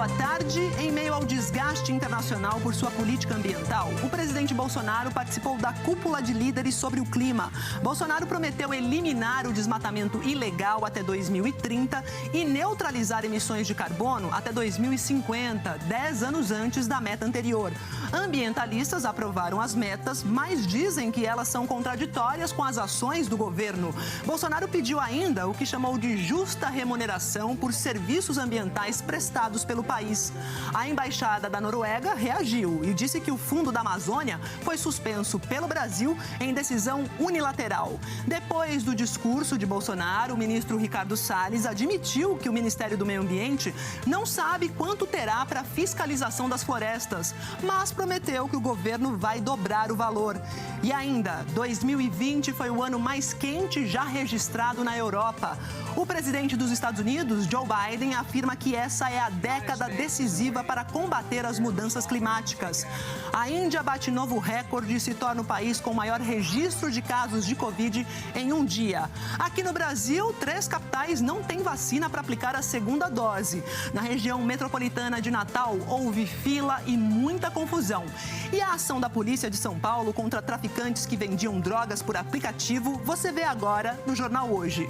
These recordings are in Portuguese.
boa tarde. Em meio ao desgaste internacional por sua política ambiental, o presidente Bolsonaro participou da cúpula de líderes sobre o clima. Bolsonaro prometeu eliminar o desmatamento ilegal até 2030 e neutralizar emissões de carbono até 2050, 10 anos antes da meta anterior. Ambientalistas aprovaram as metas, mas dizem que elas são contraditórias com as ações do governo. Bolsonaro pediu ainda o que chamou de justa remuneração por serviços ambientais prestados pelo país. A embaixada da Noruega reagiu e disse que o Fundo da Amazônia foi suspenso pelo Brasil em decisão unilateral. Depois do discurso de Bolsonaro, o ministro Ricardo Salles admitiu que o Ministério do Meio Ambiente não sabe quanto terá para a fiscalização das florestas, mas prometeu que o governo vai dobrar o valor. E ainda, 2020 foi o ano mais quente já registrado na Europa. O presidente dos Estados Unidos, Joe Biden, afirma que essa é a década decisiva para combater as mudanças climáticas. A Índia bate novo recorde e se torna o país com o maior registro de casos de Covid em um dia. Aqui no Brasil, 3 capitais não têm vacina para aplicar a segunda dose. Na região metropolitana de Natal, houve fila e muita confusão. E a ação da polícia de São Paulo contra traficantes que vendiam drogas por aplicativo, você vê agora no Jornal Hoje.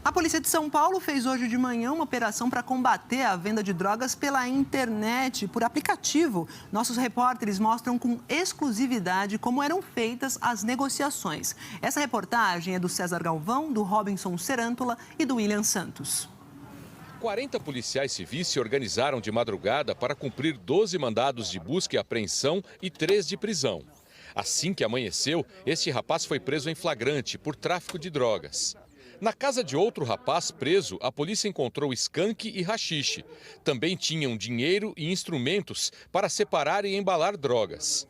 A polícia de São Paulo fez hoje de manhã uma operação para combater a venda de drogas pela internet, por aplicativo. Nossos repórteres mostram com exclusividade como eram feitas as negociações. Essa reportagem é do César Galvão, do Robinson Serântola e do William Santos. 40 policiais civis se organizaram de madrugada para cumprir 12 mandados de busca e apreensão e 3 de prisão. Assim que amanheceu, este rapaz foi preso em flagrante por tráfico de drogas. Na casa de outro rapaz preso, a polícia encontrou skunk e haxixe. Também tinham dinheiro e instrumentos para separar e embalar drogas.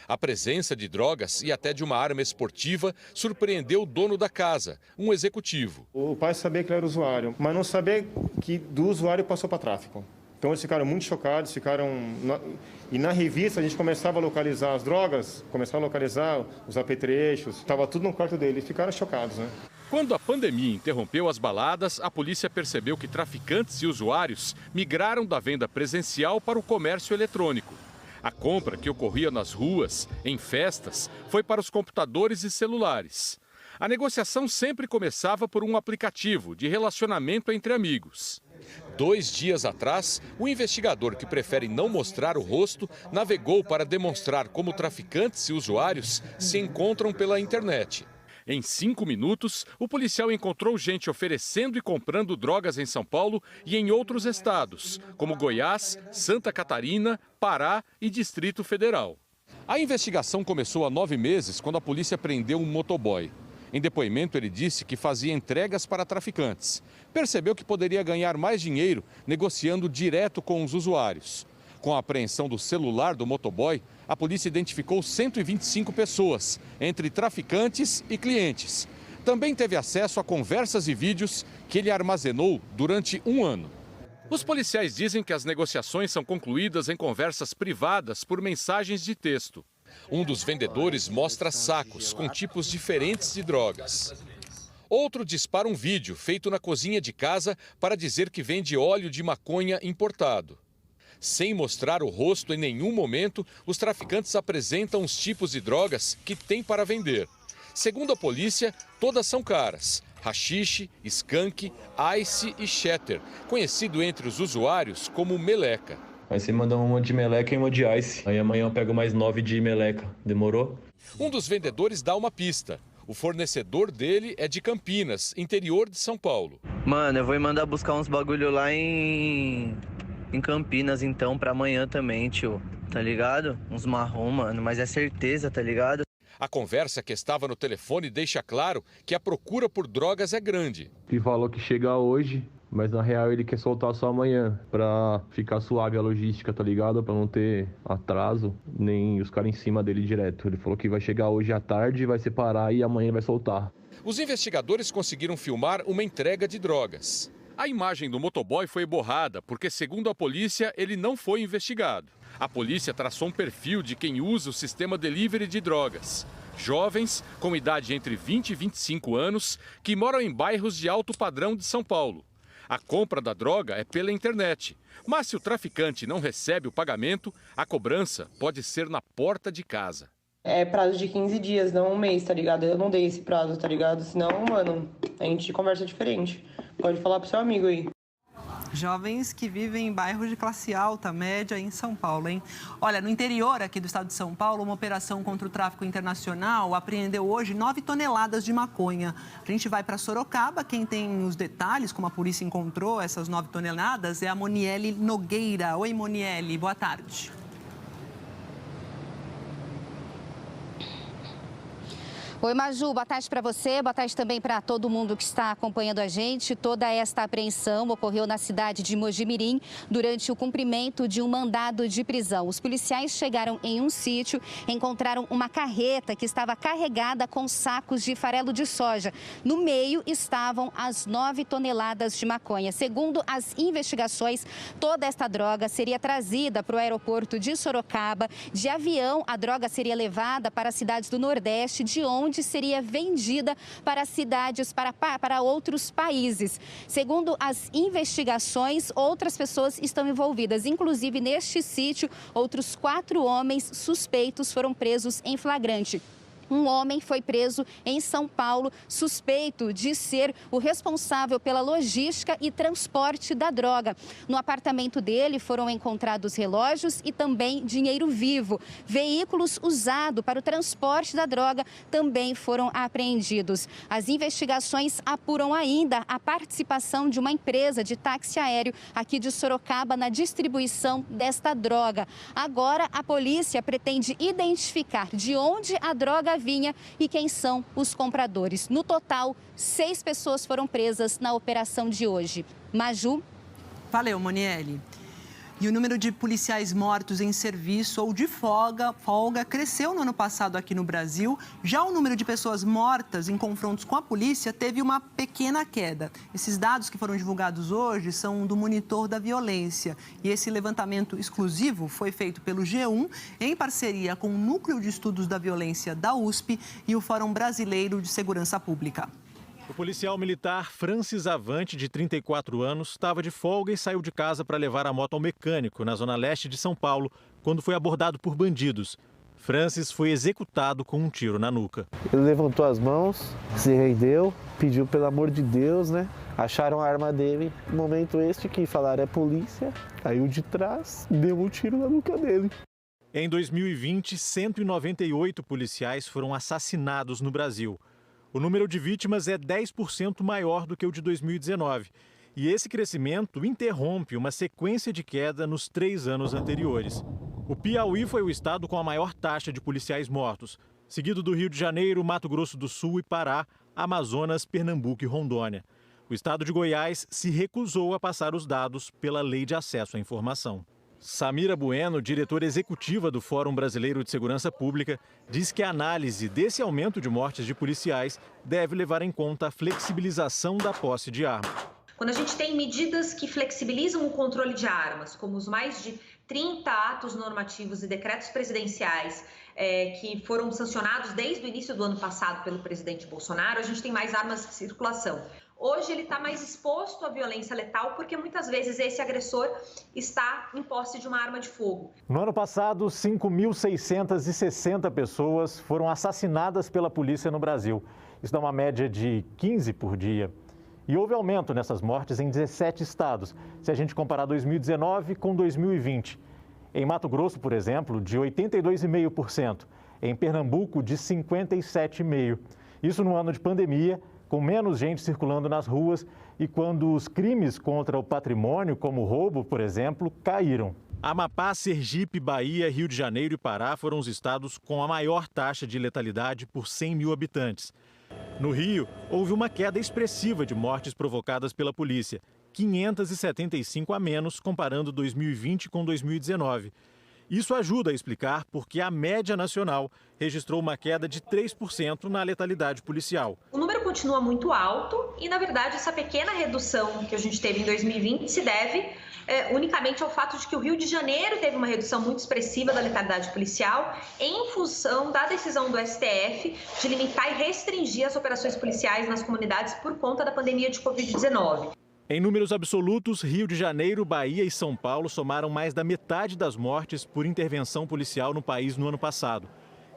A presença de drogas e até de uma arma esportiva surpreendeu o dono da casa, um executivo. O pai sabia que ele era usuário, mas não sabia que do usuário passou para tráfico. Então eles ficaram muito chocados, E na revista a gente começava a localizar as drogas, começava a localizar os apetrechos, estava tudo no quarto dele, e ficaram chocados, né? Quando a pandemia interrompeu as baladas, a polícia percebeu que traficantes e usuários migraram da venda presencial para o comércio eletrônico. A compra que ocorria nas ruas, em festas, foi para os computadores e celulares. A negociação sempre começava por um aplicativo de relacionamento entre amigos. 2 dias atrás, o investigador que prefere não mostrar o rosto navegou para demonstrar como traficantes e usuários se encontram pela internet. Em 5 minutos, o policial encontrou gente oferecendo e comprando drogas em São Paulo e em outros estados, como Goiás, Santa Catarina, Pará e Distrito Federal. A investigação começou há 9 meses, quando a polícia prendeu um motoboy. Em depoimento, ele disse que fazia entregas para traficantes. Percebeu que poderia ganhar mais dinheiro negociando direto com os usuários. Com a apreensão do celular do motoboy, a polícia identificou 125 pessoas, entre traficantes e clientes. Também teve acesso a conversas e vídeos que ele armazenou durante 1 ano. Os policiais dizem que as negociações são concluídas em conversas privadas por mensagens de texto. Um dos vendedores mostra sacos com tipos diferentes de drogas. Outro dispara um vídeo feito na cozinha de casa para dizer que vende óleo de maconha importado. Sem mostrar o rosto em nenhum momento, os traficantes apresentam os tipos de drogas que têm para vender. Segundo a polícia, todas são caras: haxixe, skunk, ice e shatter, conhecido entre os usuários como meleca. Aí você manda uma de meleca e uma de ice. Aí amanhã eu pego mais 9 de meleca. Demorou? Um dos vendedores dá uma pista. O fornecedor dele é de Campinas, interior de São Paulo. Mano, eu vou mandar buscar uns bagulho lá em Campinas, então, pra amanhã também, tio. Tá ligado? Uns marrom, mano, mas é certeza, tá ligado? A conversa que estava no telefone deixa claro que a procura por drogas é grande. Ele falou que chega hoje, mas na real ele quer soltar só amanhã, pra ficar suave a logística, tá ligado? Pra não ter atraso, nem os caras em cima dele direto. Ele falou que vai chegar hoje à tarde, vai separar e amanhã vai soltar. Os investigadores conseguiram filmar uma entrega de drogas. A imagem do motoboy foi borrada porque, segundo a polícia, ele não foi investigado. A polícia traçou um perfil de quem usa o sistema delivery de drogas. Jovens com idade entre 20 e 25 anos que moram em bairros de alto padrão de São Paulo. A compra da droga é pela internet, mas se o traficante não recebe o pagamento, a cobrança pode ser na porta de casa. É prazo de 15 dias, não um mês, tá ligado? Eu não dei esse prazo, tá ligado? Senão, mano, a gente conversa diferente. Pode falar pro seu amigo aí. Jovens que vivem em bairros de classe alta, média em São Paulo, hein? Olha, no interior aqui do estado de São Paulo, uma operação contra o tráfico internacional apreendeu hoje 9 toneladas de maconha. A gente vai para Sorocaba, quem tem os detalhes, como a polícia encontrou essas 9 toneladas, é a Moniele Nogueira. Oi, Moniele, boa tarde. Oi, Maju, boa tarde para você, boa tarde também para todo mundo que está acompanhando a gente. Toda esta apreensão ocorreu na cidade de Mojimirim durante o cumprimento de um mandado de prisão. Os policiais chegaram em um sítio, encontraram uma carreta que estava carregada com sacos de farelo de soja. No meio estavam as 9 toneladas de maconha. Segundo as investigações, toda esta droga seria trazida para o aeroporto de Sorocaba. De avião, a droga seria levada para as cidades do Nordeste, de onde seria vendida para cidades, para outros países. Segundo as investigações, outras pessoas estão envolvidas. Inclusive, neste sítio, outros 4 homens suspeitos foram presos em flagrante. Um homem foi preso em São Paulo, suspeito de ser o responsável pela logística e transporte da droga. No apartamento dele foram encontrados relógios e também dinheiro vivo. Veículos usados para o transporte da droga também foram apreendidos. As investigações apuram ainda a participação de uma empresa de táxi aéreo aqui de Sorocaba na distribuição desta droga. Agora, a polícia pretende identificar de onde a droga vinha e quem são os compradores. No total, 6 pessoas foram presas na operação de hoje. Maju. Valeu, Moniele. E o número de policiais mortos em serviço ou de folga cresceu no ano passado aqui no Brasil. Já o número de pessoas mortas em confrontos com a polícia teve uma pequena queda. Esses dados que foram divulgados hoje são do Monitor da Violência. E esse levantamento exclusivo foi feito pelo G1 em parceria com o Núcleo de Estudos da Violência da USP e o Fórum Brasileiro de Segurança Pública. O policial militar Francis Avante, de 34 anos, estava de folga e saiu de casa para levar a moto ao mecânico, na zona leste de São Paulo, quando foi abordado por bandidos. Francis foi executado com um tiro na nuca. Ele levantou as mãos, se rendeu, pediu pelo amor de Deus, né? Acharam a arma dele. No momento este que falaram é polícia, aí o de trás deu um tiro na nuca dele. Em 2020, 198 policiais foram assassinados no Brasil. O número de vítimas é 10% maior do que o de 2019. E esse crescimento interrompe uma sequência de queda nos 3 anos anteriores. O Piauí foi o estado com a maior taxa de policiais mortos, seguido do Rio de Janeiro, Mato Grosso do Sul e Pará, Amazonas, Pernambuco e Rondônia. O estado de Goiás se recusou a passar os dados pela Lei de Acesso à Informação. Samira Bueno, diretora executiva do Fórum Brasileiro de Segurança Pública, diz que a análise desse aumento de mortes de policiais deve levar em conta a flexibilização da posse de arma. Quando a gente tem medidas que flexibilizam o controle de armas, como os mais de 30 atos normativos e decretos presidenciais que foram sancionados desde o início do ano passado pelo presidente Bolsonaro, a gente tem mais armas em circulação. Hoje ele está mais exposto à violência letal porque muitas vezes esse agressor está em posse de uma arma de fogo. No ano passado, 5.660 pessoas foram assassinadas pela polícia no Brasil. Isso dá uma média de 15 por dia. E houve aumento nessas mortes em 17 estados, se a gente comparar 2019 com 2020. Em Mato Grosso, por exemplo, de 82,5%. Em Pernambuco, de 57,5%. Isso no ano de pandemia, com menos gente circulando nas ruas e quando os crimes contra o patrimônio, como roubo, por exemplo, caíram. Amapá, Sergipe, Bahia, Rio de Janeiro e Pará foram os estados com a maior taxa de letalidade por 100 mil habitantes. No Rio, houve uma queda expressiva de mortes provocadas pela polícia, 575 a menos comparando 2020 com 2019. Isso ajuda a explicar por que a média nacional registrou uma queda de 3% na letalidade policial. O número continua muito alto e, na verdade, essa pequena redução que a gente teve em 2020 se deve unicamente ao fato de que o Rio de Janeiro teve uma redução muito expressiva da letalidade policial em função da decisão do STF de limitar e restringir as operações policiais nas comunidades por conta da pandemia de Covid-19. Em números absolutos, Rio de Janeiro, Bahia e São Paulo somaram mais da metade das mortes por intervenção policial no país no ano passado.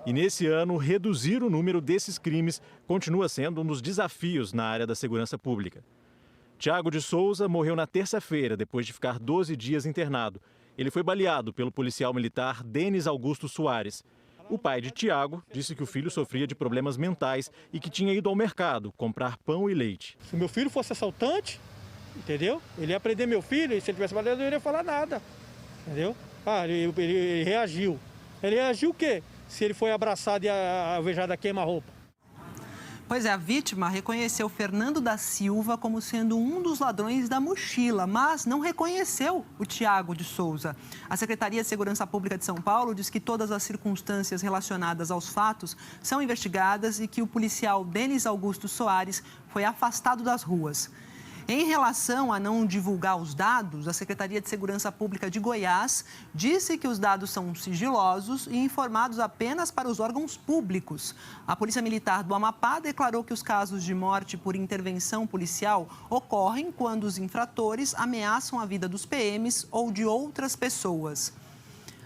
E nesse ano, reduzir o número desses crimes continua sendo um dos desafios na área da segurança pública. Tiago de Souza morreu na terça-feira, depois de ficar 12 dias internado. Ele foi baleado pelo policial militar Denis Augusto Soares. O pai de Tiago disse que o filho sofria de problemas mentais e que tinha ido ao mercado comprar pão e leite. Se meu filho fosse assaltante, entendeu? Ele ia prender meu filho e se ele tivesse baleado, eu não iria falar nada, entendeu? Ele reagiu. Ele reagiu o quê? Se ele foi abraçado e alvejado a queima-roupa. Pois é, a vítima reconheceu Fernando da Silva como sendo um dos ladrões da mochila, mas não reconheceu o Tiago de Souza. A Secretaria de Segurança Pública de São Paulo diz que todas as circunstâncias relacionadas aos fatos são investigadas e que o policial Denis Augusto Soares foi afastado das ruas. Em relação a não divulgar os dados, a Secretaria de Segurança Pública de Goiás disse que os dados são sigilosos e informados apenas para os órgãos públicos. A Polícia Militar do Amapá declarou que os casos de morte por intervenção policial ocorrem quando os infratores ameaçam a vida dos PMs ou de outras pessoas.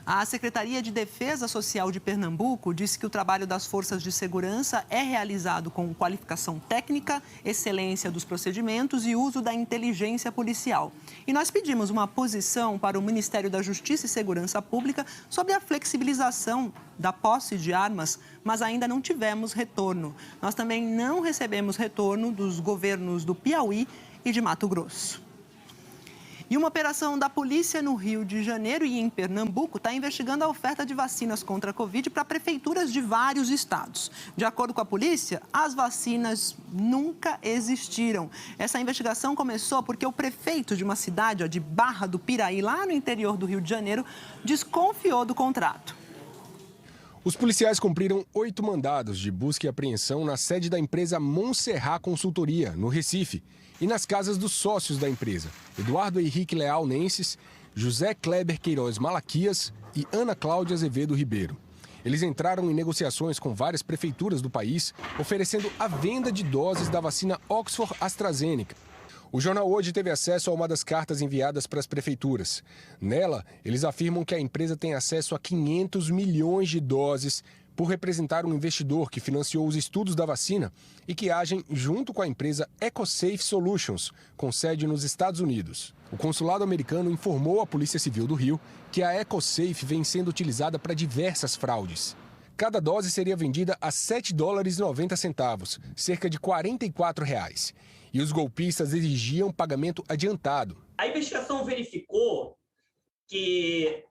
A Secretaria de Defesa Social de Pernambuco disse que o trabalho das forças de segurança é realizado com qualificação técnica, excelência dos procedimentos e uso da inteligência policial. E nós pedimos uma posição para o Ministério da Justiça e Segurança Pública sobre a flexibilização da posse de armas, mas ainda não tivemos retorno. Nós também não recebemos retorno dos governos do Piauí e de Mato Grosso. E uma operação da polícia no Rio de Janeiro e em Pernambuco está investigando a oferta de vacinas contra a Covid para prefeituras de vários estados. De acordo com a polícia, as vacinas nunca existiram. Essa investigação começou porque o prefeito de uma cidade, de Barra do Piraí, lá no interior do Rio de Janeiro, desconfiou do contrato. Os policiais cumpriram 8 mandados de busca e apreensão na sede da empresa Montserrat Consultoria, no Recife, e nas casas dos sócios da empresa, Eduardo Henrique Leal Nenses, José Kleber Queiroz Malaquias e Ana Cláudia Azevedo Ribeiro. Eles entraram em negociações com várias prefeituras do país, oferecendo a venda de doses da vacina Oxford AstraZeneca. O Jornal Hoje teve acesso a uma das cartas enviadas para as prefeituras. Nela, eles afirmam que a empresa tem acesso a 500 milhões de doses por representar um investidor que financiou os estudos da vacina e que agem junto com a empresa EcoSafe Solutions, com sede nos Estados Unidos. O consulado americano informou à Polícia Civil do Rio que a EcoSafe vem sendo utilizada para diversas fraudes. Cada dose seria vendida a $7,90, cerca de R$ 44. E os golpistas exigiam pagamento adiantado. A investigação verificou que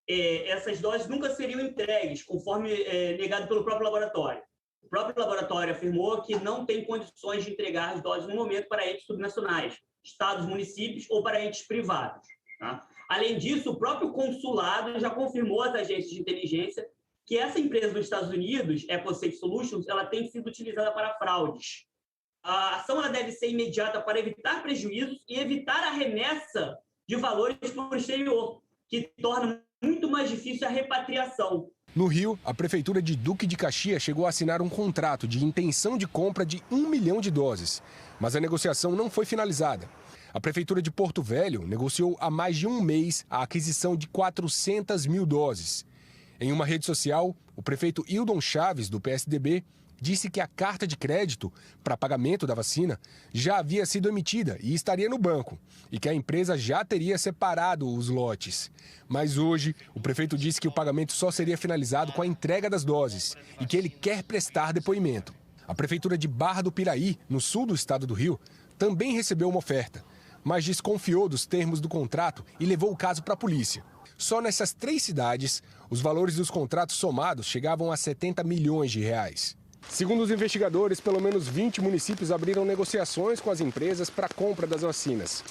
essas doses nunca seriam entregues, conforme negado pelo próprio laboratório. O próprio laboratório afirmou que não tem condições de entregar as doses no momento para entes subnacionais, estados, municípios ou para entes privados. Tá? Além disso, o próprio consulado já confirmou às agências de inteligência que essa empresa dos Estados Unidos, EcoSafe Solutions, ela tem sido utilizada para fraudes. A ação ela deve ser imediata para evitar prejuízos e evitar a remessa de valores para o exterior, que torna muito mais difícil a repatriação. No Rio, a Prefeitura de Duque de Caxias chegou a assinar um contrato de intenção de compra de 1 milhão de doses, mas a negociação não foi finalizada. A Prefeitura de Porto Velho negociou há mais de um mês a aquisição de 400 mil doses. Em uma rede social, o prefeito Hildon Chaves, do PSDB, disse que a carta de crédito para pagamento da vacina já havia sido emitida e estaria no banco, e que a empresa já teria separado os lotes. Mas hoje, o prefeito disse que o pagamento só seria finalizado com a entrega das doses e que ele quer prestar depoimento. A Prefeitura de Barra do Piraí, no sul do estado do Rio, também recebeu uma oferta, mas desconfiou dos termos do contrato e levou o caso para a polícia. Só nessas 3 cidades, os valores dos contratos somados chegavam a 70 milhões de reais. Segundo os investigadores, pelo menos 20 municípios abriram negociações com as empresas para a compra das vacinas.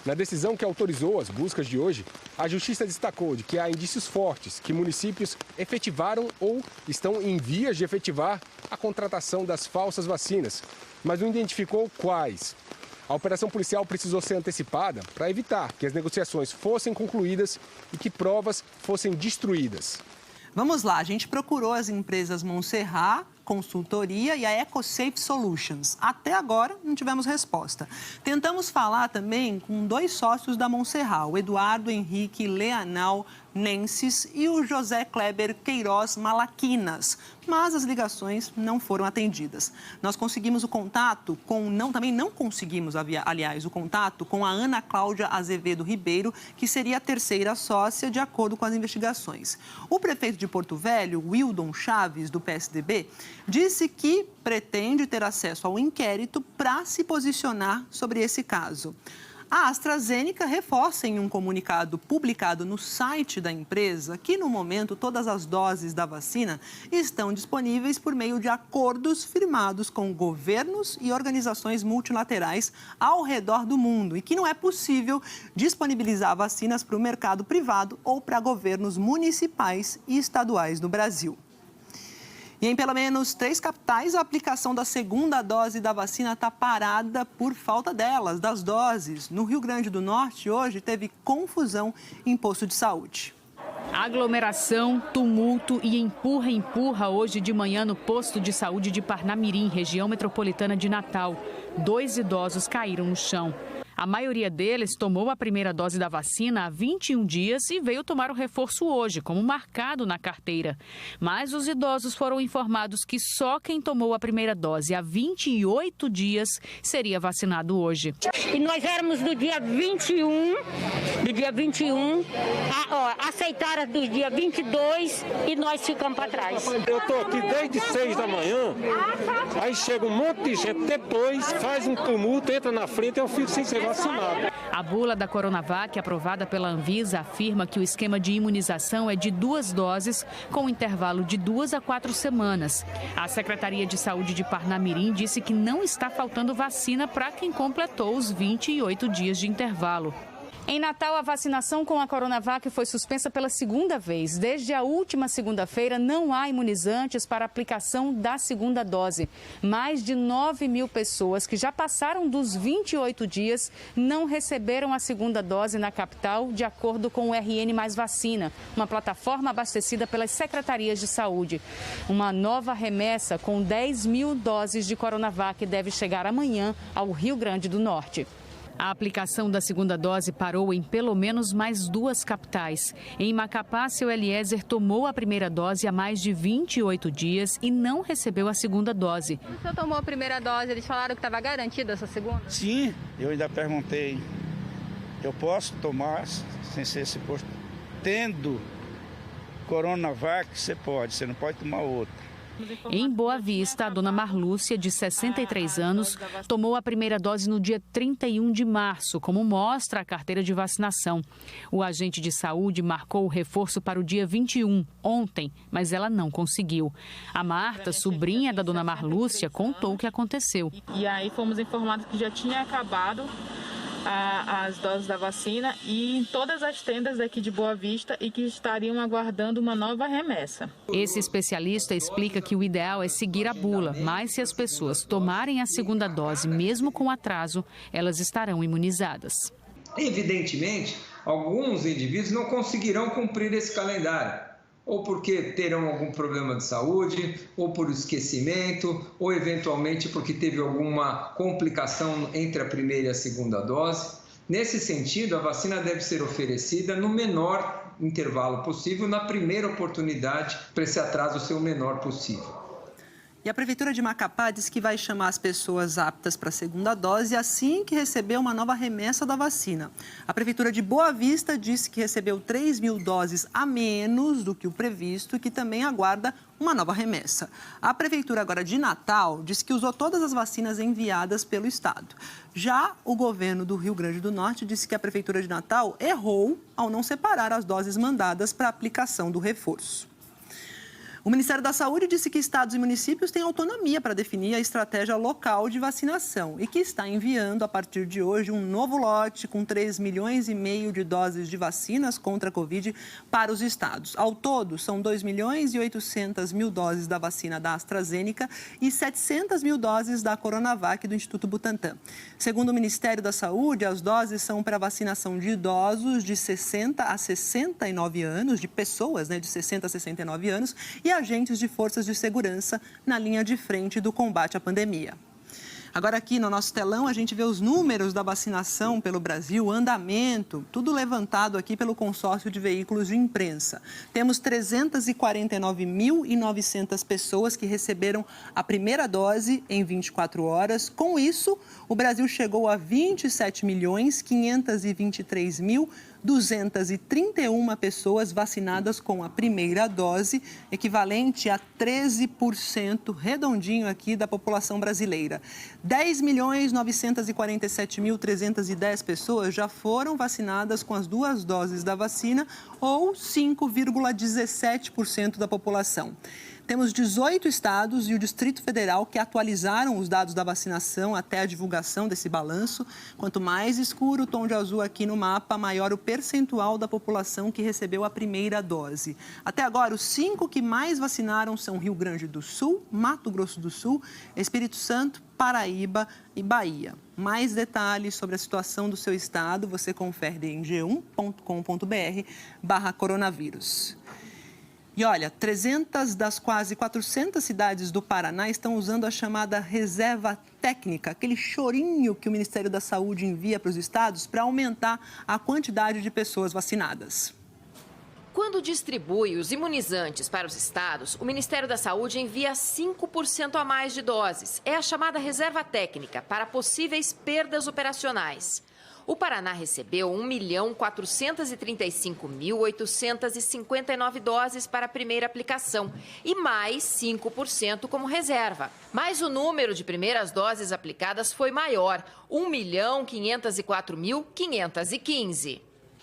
Na decisão que autorizou as buscas de hoje, a Justiça destacou de que há indícios fortes que municípios efetivaram ou estão em vias de efetivar a contratação das falsas vacinas, mas não identificou quais. A operação policial precisou ser antecipada para evitar que as negociações fossem concluídas e que provas fossem destruídas. Vamos lá, a gente procurou as empresas Montserrat Consultoria e a EcoSafe Solutions. Até agora, não tivemos resposta. Tentamos falar também com 2 sócios da Montserrat, o Eduardo Henrique Leanal Nenses e o José Kleber Queiroz Malaquinas, mas as ligações não foram atendidas. Nós conseguimos o contato também não conseguimos, aliás, o contato com a Ana Cláudia Azevedo Ribeiro, que seria a terceira sócia, de acordo com as investigações. O prefeito de Porto Velho, Wildon Chaves, do PSDB, disse que pretende ter acesso ao inquérito para se posicionar sobre esse caso. A AstraZeneca reforça em um comunicado publicado no site da empresa que, no momento, todas as doses da vacina estão disponíveis por meio de acordos firmados com governos e organizações multilaterais ao redor do mundo e que não é possível disponibilizar vacinas para o mercado privado ou para governos municipais e estaduais no Brasil. E em pelo menos 3 capitais, a aplicação da segunda dose da vacina está parada por falta das doses. No Rio Grande do Norte, hoje, teve confusão em posto de saúde. Aglomeração, tumulto e empurra-empurra hoje de manhã no posto de saúde de Parnamirim, região metropolitana de Natal. 2 idosos caíram no chão. A maioria deles tomou a primeira dose da vacina há 21 dias e veio tomar o reforço hoje, como marcado na carteira. Mas os idosos foram informados que só quem tomou a primeira dose há 28 dias seria vacinado hoje. E nós éramos do dia 21, aceitaram do dia 22 e nós ficamos para trás. Eu estou aqui desde 6 da manhã, aí chega um monte de gente, depois faz um tumulto, entra na frente e eu fico sem ser vacinado. A bula da Coronavac, aprovada pela Anvisa, afirma que o esquema de imunização é de 2 doses, com intervalo de 2 a 4 semanas. A Secretaria de Saúde de Parnamirim disse que não está faltando vacina para quem completou os 28 dias de intervalo. Em Natal, a vacinação com a Coronavac foi suspensa pela segunda vez. Desde a última segunda-feira, não há imunizantes para aplicação da segunda dose. Mais de 9 mil pessoas que já passaram dos 28 dias não receberam a segunda dose na capital, de acordo com o RN Mais Vacina, uma plataforma abastecida pelas secretarias de saúde. Uma nova remessa com 10 mil doses de Coronavac deve chegar amanhã ao Rio Grande do Norte. A aplicação da segunda dose parou em pelo menos mais 2 capitais. Em Macapá, seu Eliezer tomou a primeira dose há mais de 28 dias e não recebeu a segunda dose. O senhor tomou a primeira dose, eles falaram que estava garantida essa segunda? Sim, eu ainda perguntei, eu posso tomar sem ser esse posto? Tendo Coronavac, você pode, você não pode tomar outra. Em Boa Vista, a dona Marlúcia, de 63 anos, tomou a primeira dose no dia 31 de março, como mostra a carteira de vacinação. O agente de saúde marcou o reforço para o dia 21, ontem, mas ela não conseguiu. A Marta, sobrinha da dona Marlúcia, contou o que aconteceu. E aí fomos informados que já tinha acabado as doses da vacina e em todas as tendas daqui de Boa Vista e que estariam aguardando uma nova remessa. Esse especialista explica que o ideal é seguir a bula, mas se as pessoas tomarem a segunda dose, mesmo com atraso, elas estarão imunizadas. Evidentemente, alguns indivíduos não conseguirão cumprir esse calendário, ou porque terão algum problema de saúde, ou por esquecimento, ou eventualmente porque teve alguma complicação entre a primeira e a segunda dose. Nesse sentido, a vacina deve ser oferecida no menor intervalo possível, na primeira oportunidade, para esse atraso ser o menor possível. E a Prefeitura de Macapá diz que vai chamar as pessoas aptas para a segunda dose assim que receber uma nova remessa da vacina. A Prefeitura de Boa Vista disse que recebeu 3 mil doses a menos do que o previsto e que também aguarda uma nova remessa. A Prefeitura agora de Natal disse que usou todas as vacinas enviadas pelo Estado. Já o governo do Rio Grande do Norte disse que a Prefeitura de Natal errou ao não separar as doses mandadas para a aplicação do reforço. O Ministério da Saúde disse que estados e municípios têm autonomia para definir a estratégia local de vacinação e que está enviando, a partir de hoje, um novo lote com 3,5 milhões de doses de vacinas contra a Covid para os estados. Ao todo, são 2.800.000 doses da vacina da AstraZeneca e 700.000 doses da Coronavac do Instituto Butantan. Segundo o Ministério da Saúde, as doses são para vacinação de idosos de 60 a 69 anos, de pessoas de 60 a 69 anos, e agentes de forças de segurança na linha de frente do combate à pandemia. Agora aqui no nosso telão a gente vê os números da vacinação pelo Brasil, andamento, tudo levantado aqui pelo consórcio de veículos de imprensa. Temos 349.900 pessoas que receberam a primeira dose em 24 horas. Com isso, o Brasil chegou a 27.523.231 pessoas vacinadas com a primeira dose, equivalente a 13% redondinho aqui da população brasileira. 10.947.310 pessoas já foram vacinadas com as 2 doses da vacina, ou 5,17% da população. Temos 18 estados e o Distrito Federal que atualizaram os dados da vacinação até a divulgação desse balanço. Quanto mais escuro o tom de azul aqui no mapa, maior o percentual da população que recebeu a primeira dose. Até agora, os 5 que mais vacinaram são Rio Grande do Sul, Mato Grosso do Sul, Espírito Santo, Paraíba e Bahia. Mais detalhes sobre a situação do seu estado você confere em g1.com.br/coronavírus. E olha, 300 das quase 400 cidades do Paraná estão usando a chamada reserva técnica, aquele chorinho que o Ministério da Saúde envia para os estados para aumentar a quantidade de pessoas vacinadas. Quando distribui os imunizantes para os estados, o Ministério da Saúde envia 5% a mais de doses. É a chamada reserva técnica para possíveis perdas operacionais. O Paraná recebeu 1.435.859 doses para a primeira aplicação e mais 5% como reserva. Mas o número de primeiras doses aplicadas foi maior, 1.504.515.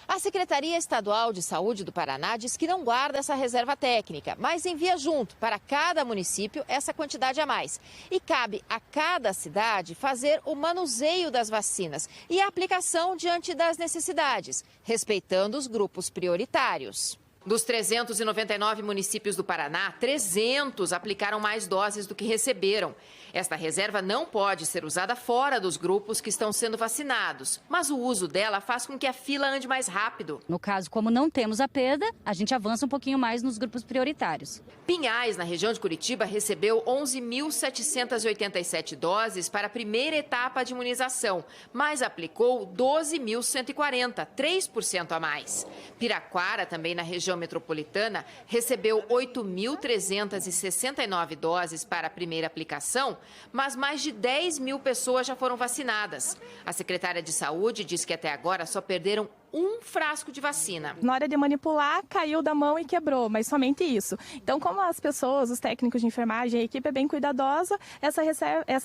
A Secretaria Estadual de Saúde do Paraná diz que não guarda essa reserva técnica, mas envia junto para cada município essa quantidade a mais. E cabe a cada cidade fazer o manuseio das vacinas e a aplicação diante das necessidades, respeitando os grupos prioritários. Dos 399 municípios do Paraná, 300 aplicaram mais doses do que receberam. Esta reserva não pode ser usada fora dos grupos que estão sendo vacinados, mas o uso dela faz com que a fila ande mais rápido. No caso, como não temos a perda, a gente avança um pouquinho mais nos grupos prioritários. Pinhais, na região de Curitiba, recebeu 11.787 doses para a primeira etapa de imunização, mas aplicou 12.140, 3% a mais. Piraquara, também na região metropolitana, recebeu 8.369 doses para a primeira aplicação, mas mais de 10 mil pessoas já foram vacinadas. A secretária de Saúde diz que até agora só perderam um frasco de vacina. Na hora de manipular, caiu da mão e quebrou, mas somente isso. Então, como as pessoas, os técnicos de enfermagem, a equipe é bem cuidadosa, essa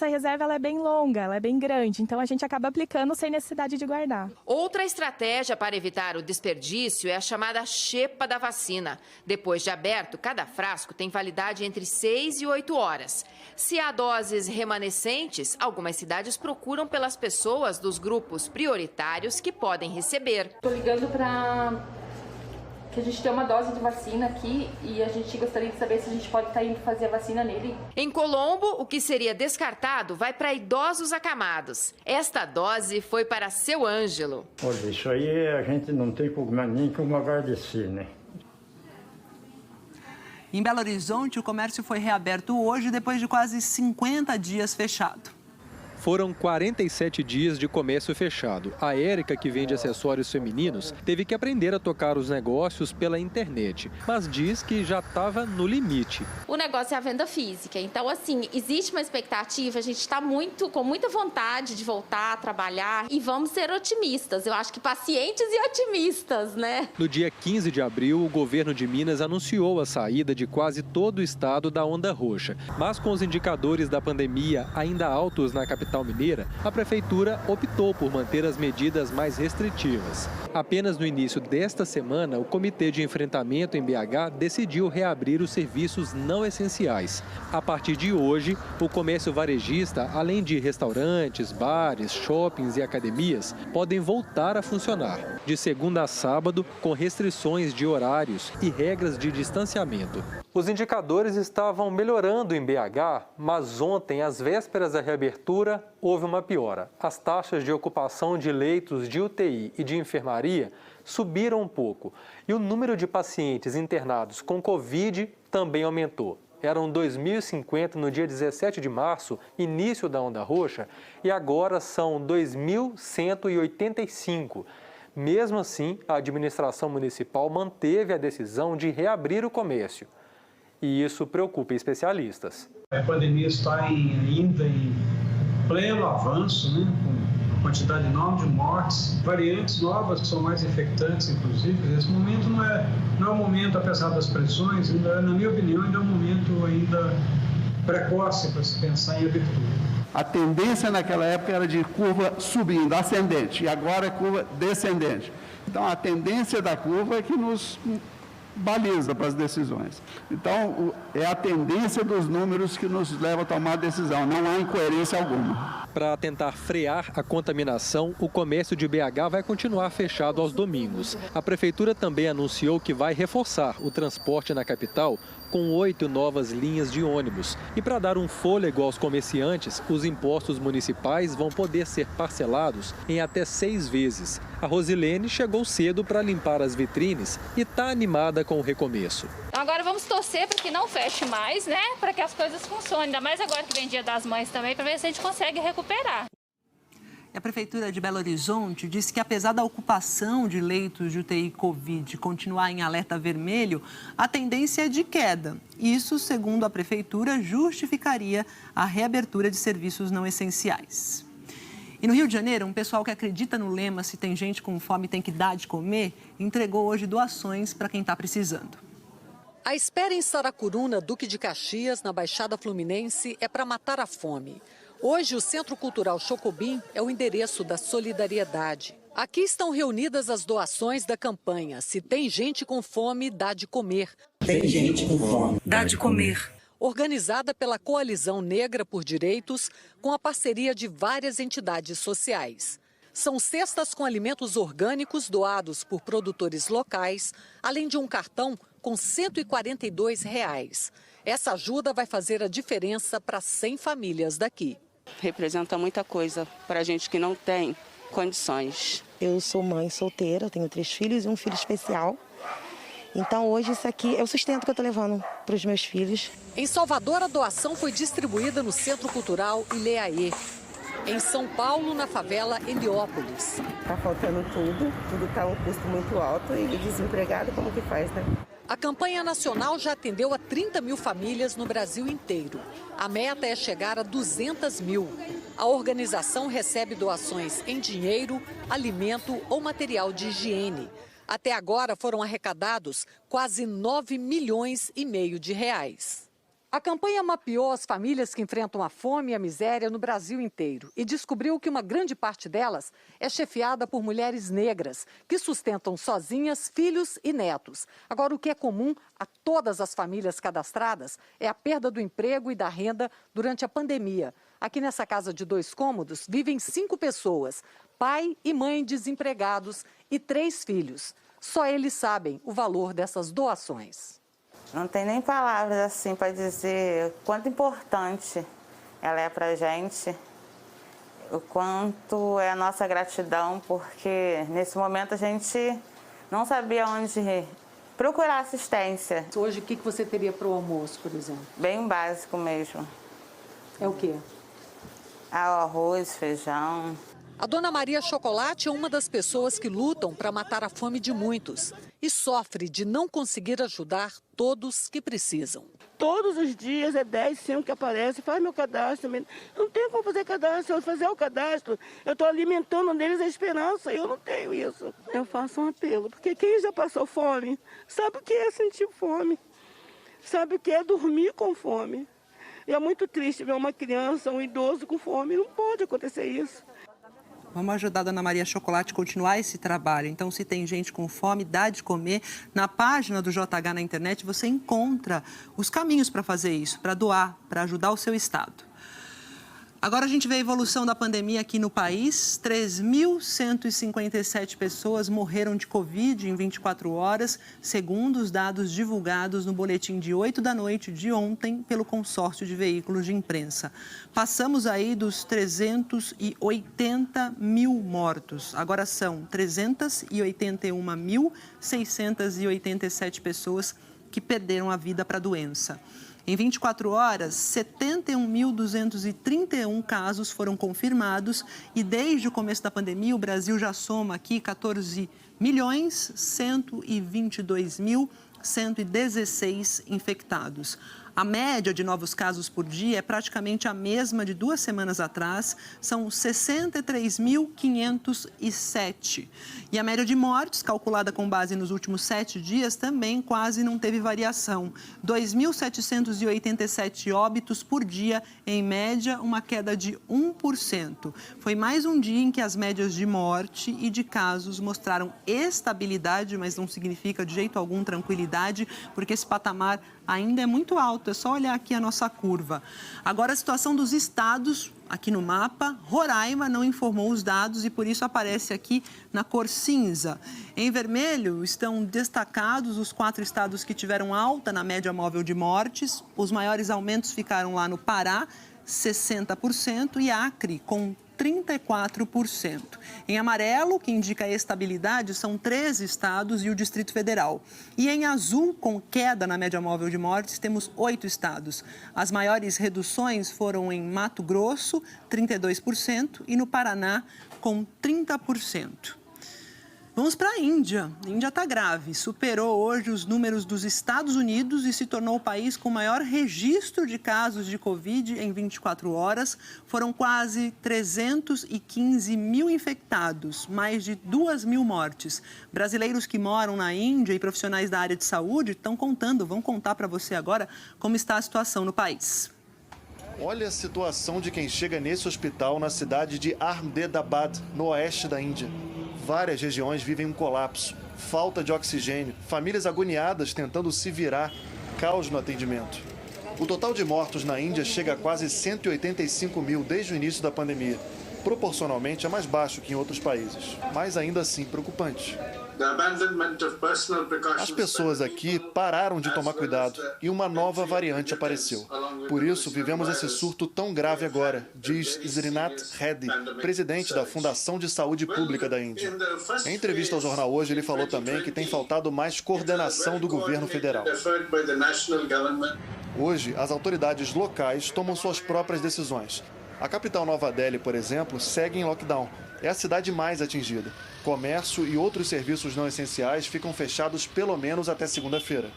reserva ela é bem longa, ela é bem grande, então a gente acaba aplicando sem necessidade de guardar. Outra estratégia para evitar o desperdício é a chamada xepa da vacina. Depois de aberto, cada frasco tem validade entre 6 e 8 horas. Se há doses remanescentes, algumas cidades procuram pelas pessoas dos grupos prioritários que podem receber. Estou ligando para que a gente tem uma dose de vacina aqui e a gente gostaria de saber se a gente pode estar indo fazer a vacina nele. Em Colombo, o que seria descartado vai para idosos acamados. Esta dose foi para seu Ângelo. Olha, isso aí a gente não tem nem como agradecer, né? Em Belo Horizonte, o comércio foi reaberto hoje depois de quase 50 dias fechado. Foram 47 dias de comércio fechado. A Érica, que vende acessórios femininos, teve que aprender a tocar os negócios pela internet, mas diz que já estava no limite. O negócio é a venda física, então assim, existe uma expectativa, a gente está com muita vontade de voltar a trabalhar e vamos ser otimistas, eu acho que pacientes e otimistas, né? No dia 15 de abril, o governo de Minas anunciou a saída de quase todo o estado da onda roxa, mas com os indicadores da pandemia ainda altos na capital capital mineira, a prefeitura optou por manter as medidas mais restritivas. Apenas no início desta semana, o Comitê de Enfrentamento em BH decidiu reabrir os serviços não essenciais. A partir de hoje, o comércio varejista, além de restaurantes, bares, shoppings e academias, podem voltar a funcionar, de segunda a sábado, com restrições de horários e regras de distanciamento. Os indicadores estavam melhorando em BH, mas ontem, às vésperas da reabertura, houve uma piora. As taxas de ocupação de leitos de UTI e de enfermaria subiram um pouco e o número de pacientes internados com Covid também aumentou. Eram 2.050 no dia 17 de março, início da onda roxa, e agora são 2.185. Mesmo assim, a administração municipal manteve a decisão de reabrir o comércio. E isso preocupa especialistas. A pandemia está ainda em pleno avanço, né? Com uma quantidade enorme de mortes, variantes novas que são mais infectantes, inclusive. Esse momento não é um momento, apesar das pressões, ainda, na minha opinião, ainda é um momento ainda precoce para se pensar em abertura. A tendência naquela época era de curva subindo, ascendente, e agora é curva descendente. Então, a tendência da curva é que nos baliza para as decisões. Então, é a tendência dos números que nos leva a tomar a decisão, não há incoerência alguma. Para tentar frear a contaminação, o comércio de BH vai continuar fechado aos domingos. A prefeitura também anunciou que vai reforçar o transporte na capital com 8 novas linhas de ônibus. E para dar um fôlego aos comerciantes, os impostos municipais vão poder ser parcelados em até 6 vezes. A Rosilene chegou cedo para limpar as vitrines e está animada com o recomeço. Então agora vamos torcer para que não feche mais, né? Para que as coisas funcionem. Ainda mais agora que vem Dia das Mães também, para ver se a gente consegue recuperar. A Prefeitura de Belo Horizonte disse que, apesar da ocupação de leitos de UTI Covid continuar em alerta vermelho, a tendência é de queda. Isso, segundo a Prefeitura, justificaria a reabertura de serviços não essenciais. E no Rio de Janeiro, um pessoal que acredita no lema "se tem gente com fome, tem que dar de comer", entregou hoje doações para quem está precisando. A espera em Saracuruna, Duque de Caxias, na Baixada Fluminense, é para matar a fome. Hoje, o Centro Cultural Chocobim é o endereço da solidariedade. Aqui estão reunidas as doações da campanha "Se tem gente com fome, dá de comer". Tem gente com fome, dá de comer. Organizada pela Coalizão Negra por Direitos, com a parceria de várias entidades sociais. São cestas com alimentos orgânicos doados por produtores locais, além de um cartão com R$ 142. Essa ajuda vai fazer a diferença para 100 famílias daqui. Representa muita coisa para a gente que não tem condições. Eu sou mãe solteira, tenho 3 filhos e um filho especial. Então hoje isso aqui é o sustento que eu estou levando para os meus filhos. Em Salvador, a doação foi distribuída no Centro Cultural Ileaê. Em São Paulo, na favela Heliópolis. Está faltando tudo está um custo muito alto e desempregado como que faz, né? A campanha nacional já atendeu a 30 mil famílias no Brasil inteiro. A meta é chegar a 200 mil. A organização recebe doações em dinheiro, alimento ou material de higiene. Até agora foram arrecadados quase 9,5 milhões de reais. A campanha mapeou as famílias que enfrentam a fome e a miséria no Brasil inteiro e descobriu que uma grande parte delas é chefiada por mulheres negras, que sustentam sozinhas filhos e netos. Agora, o que é comum a todas as famílias cadastradas é a perda do emprego e da renda durante a pandemia. Aqui nessa casa de 2 cômodos vivem 5 pessoas, pai e mãe desempregados e 3 filhos. Só eles sabem o valor dessas doações. Não tem nem palavras assim para dizer o quanto importante ela é para a gente, o quanto é a nossa gratidão, porque nesse momento a gente não sabia onde procurar assistência. Hoje, o que você teria para o almoço, por exemplo? Bem básico mesmo. É o quê? Arroz, feijão. A Dona Maria Chocolate é uma das pessoas que lutam para matar a fome de muitos e sofre de não conseguir ajudar todos que precisam. Todos os dias é 10, 5 que aparece, faz meu cadastro. Eu não tenho como fazer cadastro, eu fazer o cadastro, eu estou alimentando neles a esperança, eu não tenho isso. Eu faço um apelo, porque quem já passou fome sabe o que é sentir fome, sabe o que é dormir com fome. E é muito triste ver uma criança, um idoso com fome. Não pode acontecer isso. Vamos ajudar a Dona Maria Chocolate a continuar esse trabalho. Então, se tem gente com fome, dá de comer. Na página do JH na internet, você encontra os caminhos para fazer isso, para doar, para ajudar o seu estado. Agora a gente vê a evolução da pandemia aqui no país. 3.157 pessoas morreram de Covid em 24 horas, segundo os dados divulgados no boletim de 8 da noite de ontem pelo consórcio de veículos de imprensa. Passamos aí dos 380 mil mortos. Agora são 381.687 pessoas que perderam a vida para a doença. Em 24 horas, 71.231 casos foram confirmados e desde o começo da pandemia o Brasil já soma aqui 14.122.116 infectados. A média de novos casos por dia é praticamente a mesma de 2 semanas atrás, são 63.507. E a média de mortes, calculada com base nos últimos 7 dias, também quase não teve variação. 2.787 óbitos por dia, em média, uma queda de 1%. Foi mais um dia em que as médias de morte e de casos mostraram estabilidade, mas não significa de jeito algum tranquilidade, porque esse patamar ainda é muito alto, é só olhar aqui a nossa curva. Agora, a situação dos estados, aqui no mapa, Roraima não informou os dados e por isso aparece aqui na cor cinza. Em vermelho estão destacados os 4 estados que tiveram alta na média móvel de mortes. Os maiores aumentos ficaram lá no Pará, 60%, e Acre, com 34%. Em amarelo, que indica estabilidade, são 13 estados e o Distrito Federal. E em azul, com queda na média móvel de mortes, temos 8 estados. As maiores reduções foram em Mato Grosso, 32%, e no Paraná, com 30%. Vamos para a Índia. A Índia está grave. Superou hoje os números dos Estados Unidos e se tornou o país com maior registro de casos de Covid em 24 horas. Foram quase 315 mil infectados, mais de 2.000 mortes. Brasileiros que moram na Índia e profissionais da área de saúde vão contar para você agora como está a situação no país. Olha a situação de quem chega nesse hospital na cidade de Ahmedabad, no oeste da Índia. Várias regiões vivem um colapso, falta de oxigênio, famílias agoniadas tentando se virar, caos no atendimento. O total de mortos na Índia chega a quase 185 mil desde o início da pandemia. Proporcionalmente é mais baixo que em outros países, mas ainda assim preocupante. As pessoas aqui pararam de tomar cuidado e uma nova variante apareceu. Por isso, vivemos esse surto tão grave agora, diz Srinath Reddy, presidente da Fundação de Saúde Pública da Índia. Em entrevista ao jornal Hoje, ele falou também que tem faltado mais coordenação do governo federal. Hoje, as autoridades locais tomam suas próprias decisões. A capital Nova Delhi, por exemplo, segue em lockdown. É a cidade mais atingida. Comércio e outros serviços não essenciais ficam fechados pelo menos até segunda-feira.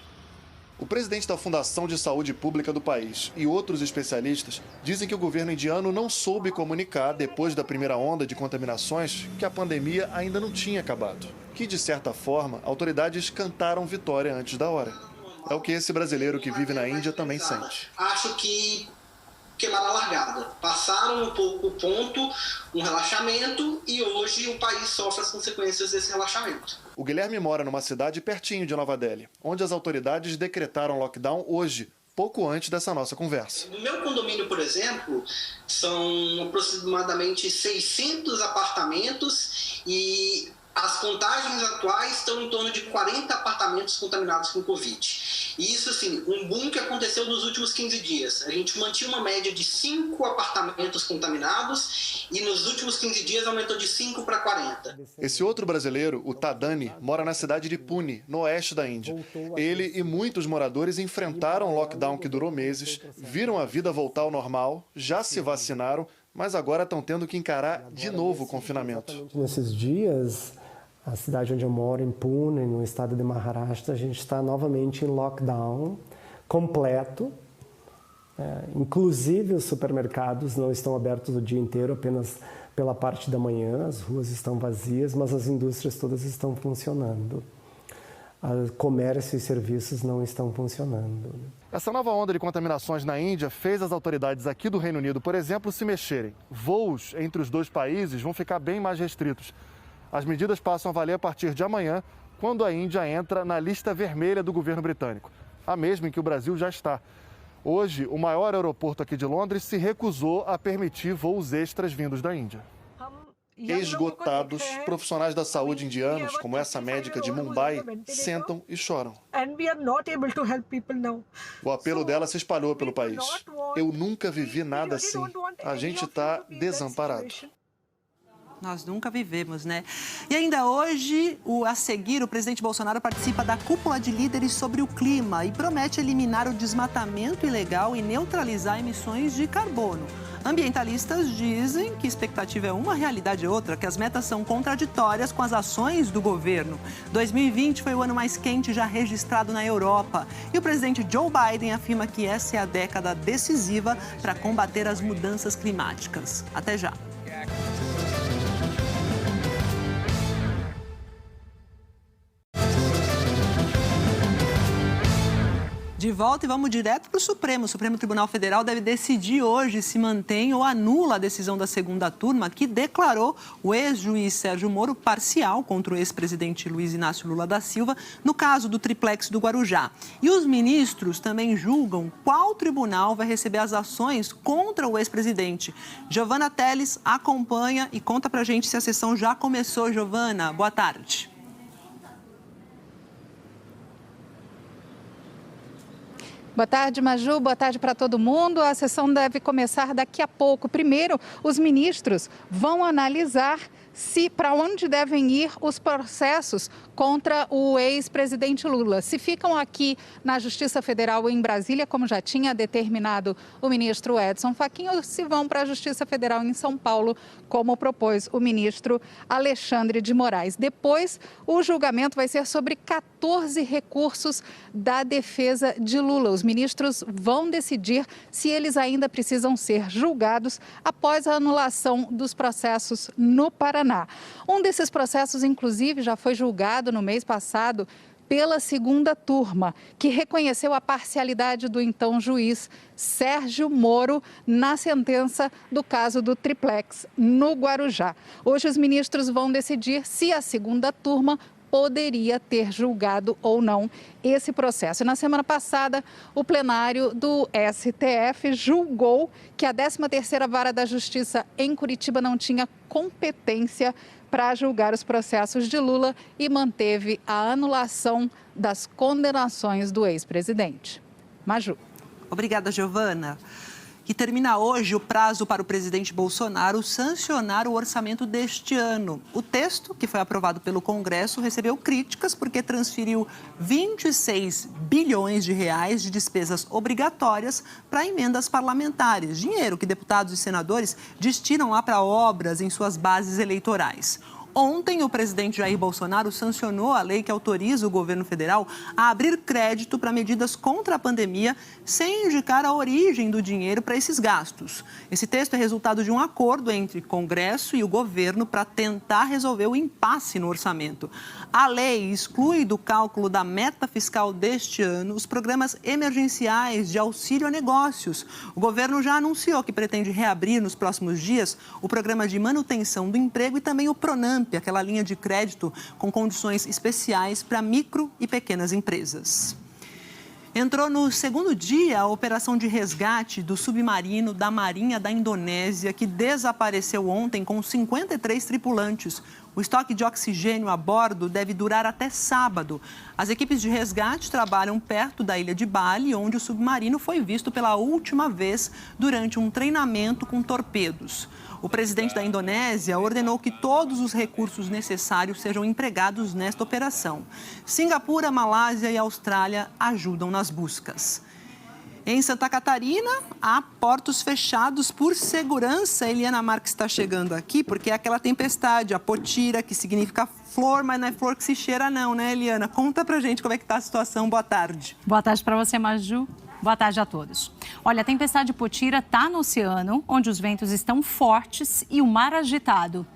O presidente da Fundação de Saúde Pública do país e outros especialistas dizem que o governo indiano não soube comunicar, depois da primeira onda de contaminações, que a pandemia ainda não tinha acabado. Que, de certa forma, autoridades cantaram vitória antes da hora. É o que esse brasileiro que vive na Índia também sente. Acho que queimaram a largada. Passaram um pouco o ponto, um relaxamento, e hoje o país sofre as consequências desse relaxamento. O Guilherme mora numa cidade pertinho de Nova Delhi, onde as autoridades decretaram lockdown hoje, pouco antes dessa nossa conversa. No meu condomínio, por exemplo, são aproximadamente 600 apartamentos e as contagens atuais estão em torno de 40 apartamentos contaminados com Covid. E isso, assim, um boom que aconteceu nos últimos 15 dias. A gente mantinha uma média de 5 apartamentos contaminados e nos últimos 15 dias aumentou de 5 para 40. Esse outro brasileiro, o Tadani, mora na cidade de Pune, no oeste da Índia. Ele e muitos moradores enfrentaram o lockdown que durou meses, viram a vida voltar ao normal, já se vacinaram, mas agora estão tendo que encarar de novo o confinamento. Nesses dias, a cidade onde eu moro, em Pune, no estado de Maharashtra, a gente está novamente em lockdown completo. Inclusive os supermercados não estão abertos o dia inteiro, apenas pela parte da manhã, as ruas estão vazias, mas as indústrias todas estão funcionando. comércio e serviços não estão funcionando. Essa nova onda de contaminações na Índia fez as autoridades aqui do Reino Unido, por exemplo, se mexerem. Voos entre os dois países vão ficar bem mais restritos. As medidas passam a valer a partir de amanhã, quando a Índia entra na lista vermelha do governo britânico, a mesma em que o Brasil já está. Hoje, o maior aeroporto aqui de Londres se recusou a permitir voos extras vindos da Índia. Esgotados, profissionais da saúde indianos, como essa médica de Mumbai, sentam e choram. O apelo dela se espalhou pelo país. Eu nunca vivi nada assim. A gente está desamparado. Nós nunca vivemos, né? E ainda hoje, a seguir, o presidente Bolsonaro participa da cúpula de líderes sobre o clima e promete eliminar o desmatamento ilegal e neutralizar emissões de carbono. Ambientalistas dizem que a expectativa é uma, a realidade é outra, que as metas são contraditórias com as ações do governo. 2020 foi o ano mais quente já registrado na Europa. E o presidente Joe Biden afirma que essa é a década decisiva para combater as mudanças climáticas. Até já. De volta e vamos direto para o Supremo. O Supremo Tribunal Federal deve decidir hoje se mantém ou anula a decisão da segunda turma que declarou o ex-juiz Sérgio Moro parcial contra o ex-presidente Luiz Inácio Lula da Silva no caso do triplex do Guarujá. E os ministros também julgam qual tribunal vai receber as ações contra o ex-presidente. Giovana Teles acompanha e conta para a gente se a sessão já começou. Giovana, boa tarde. Boa tarde, Maju. Boa tarde para todo mundo. A sessão deve começar daqui a pouco. Primeiro, os ministros vão analisar para onde devem ir os processos contra o ex-presidente Lula. Se ficam aqui na Justiça Federal em Brasília, como já tinha determinado o ministro Edson Fachin, ou se vão para a Justiça Federal em São Paulo, como propôs o ministro Alexandre de Moraes. Depois, o julgamento vai ser sobre 14 recursos da defesa de Lula. Os ministros vão decidir se eles ainda precisam ser julgados após a anulação dos processos no Paraná. Um desses processos, inclusive, já foi julgado no mês passado pela segunda turma, que reconheceu a parcialidade do então juiz Sérgio Moro na sentença do caso do triplex no Guarujá. Hoje os ministros vão decidir se a segunda turma poderia ter julgado ou não esse processo. E na semana passada, o plenário do STF julgou que a 13ª Vara da Justiça em Curitiba não tinha competência para julgar os processos de Lula e manteve a anulação das condenações do ex-presidente. Maju. Obrigada, Giovana. E termina hoje o prazo para o presidente Bolsonaro sancionar o orçamento deste ano. O texto, que foi aprovado pelo Congresso, recebeu críticas porque transferiu 26 bilhões de reais de despesas obrigatórias para emendas parlamentares, dinheiro que deputados e senadores destinam lá para obras em suas bases eleitorais. Ontem, o presidente Jair Bolsonaro sancionou a lei que autoriza o governo federal a abrir crédito para medidas contra a pandemia sem indicar a origem do dinheiro para esses gastos. Esse texto é resultado de um acordo entre Congresso e o governo para tentar resolver o impasse no orçamento. A lei exclui do cálculo da meta fiscal deste ano os programas emergenciais de auxílio a negócios. O governo já anunciou que pretende reabrir nos próximos dias o programa de manutenção do emprego e também o Pronamp, aquela linha de crédito com condições especiais para micro e pequenas empresas. Entrou no segundo dia a operação de resgate do submarino da Marinha da Indonésia, que desapareceu ontem com 53 tripulantes. O estoque de oxigênio a bordo deve durar até sábado. As equipes de resgate trabalham perto da ilha de Bali, onde o submarino foi visto pela última vez durante um treinamento com torpedos. O presidente da Indonésia ordenou que todos os recursos necessários sejam empregados nesta operação. Singapura, Malásia e Austrália ajudam nas buscas. Em Santa Catarina, há portos fechados por segurança. Eliana Marques está chegando aqui porque é aquela tempestade, a potira, que significa flor, mas não é flor que se cheira não, né, Eliana? Conta pra gente como é que está a situação. Boa tarde. Boa tarde para você, Maju. Boa tarde a todos. Olha, a tempestade Potira está no oceano, onde os ventos estão fortes e o mar agitado.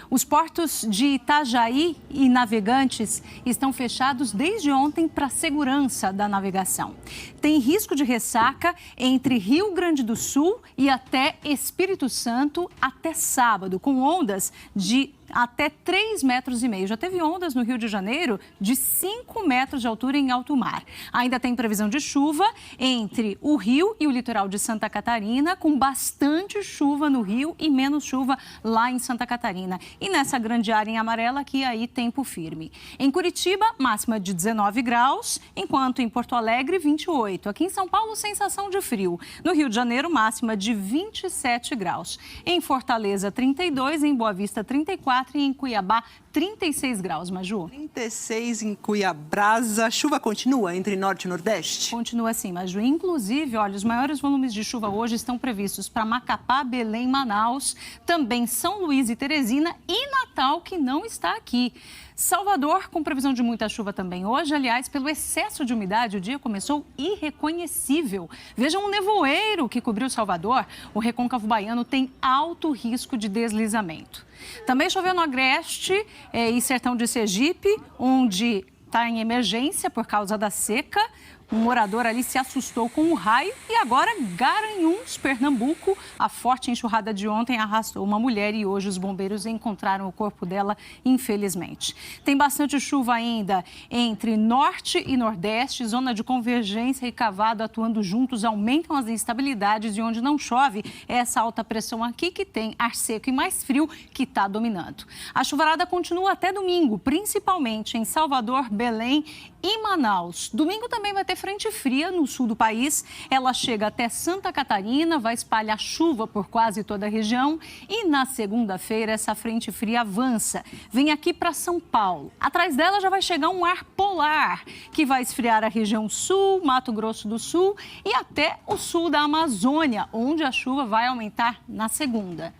Os portos de Itajaí e Navegantes estão fechados desde ontem para segurança da navegação. Tem risco de ressaca entre Rio Grande do Sul e até Espírito Santo até sábado, com ondas de até 3,5 metros. Já teve ondas no Rio de Janeiro de 5 metros de altura em alto mar. Ainda tem previsão de chuva entre o Rio e o litoral de Santa Catarina, com bastante chuva no Rio e menos chuva lá em Santa Catarina. E nessa grande área em amarela aqui, aí tempo firme. Em Curitiba, máxima de 19 graus, enquanto em Porto Alegre, 28. Aqui em São Paulo, sensação de frio. No Rio de Janeiro, máxima de 27 graus. Em Fortaleza, 32, em Boa Vista, 34 e em Cuiabá, 36 graus, Maju. 36 em Cuiabá. A chuva continua entre norte e nordeste? Continua sim, Maju. Inclusive, olha, os maiores volumes de chuva hoje estão previstos para Macapá, Belém, Manaus, também São Luís e Teresina e Natal, que não está aqui. Salvador, com previsão de muita chuva também hoje. Aliás, pelo excesso de umidade, o dia começou irreconhecível. Vejam um nevoeiro que cobriu Salvador. O Recôncavo Baiano tem alto risco de deslizamento. Também choveu no Agreste e Sertão de Sergipe, onde está em emergência por causa da seca. Um morador ali se assustou com um raio e agora Garanhuns, Pernambuco. A forte enxurrada de ontem arrastou uma mulher e hoje os bombeiros encontraram o corpo dela, infelizmente. Tem bastante chuva ainda entre norte e nordeste, zona de convergência e cavado atuando juntos aumentam as instabilidades e onde não chove é essa alta pressão aqui que tem ar seco e mais frio que está dominando. A chuvarada continua até domingo, principalmente em Salvador, Belém e Manaus. Domingo também vai ter frente fria no sul do país. Ela chega até Santa Catarina, vai espalhar chuva por quase toda a região. E na segunda-feira, essa frente fria avança. Vem aqui para São Paulo. Atrás dela já vai chegar um ar polar, que vai esfriar a região sul, Mato Grosso do Sul e até o sul da Amazônia, onde a chuva vai aumentar na segunda.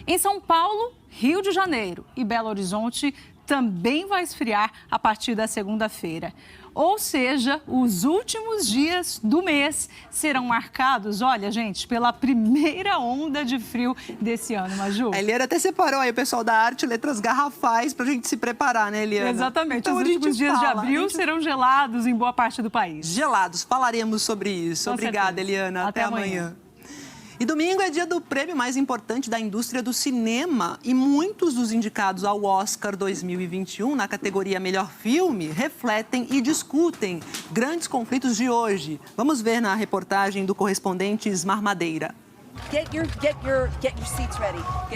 Em São Paulo, Rio de Janeiro e Belo Horizonte também vai esfriar a partir da segunda-feira. Ou seja, os últimos dias do mês serão marcados, olha, gente, pela primeira onda de frio desse ano, Maju. A Eliana até separou aí o pessoal da arte, letras garrafais, para a gente se preparar, né, Eliana? Exatamente. Então, os últimos dias de abril serão gelados em boa parte do país. Gelados. Falaremos sobre isso. Com Obrigada, certeza. Eliana. Até amanhã. E domingo é dia do prêmio mais importante da indústria do cinema. E muitos dos indicados ao Oscar 2021, na categoria Melhor Filme, refletem e discutem grandes conflitos de hoje. Vamos ver na reportagem do correspondente Ismar Madeira.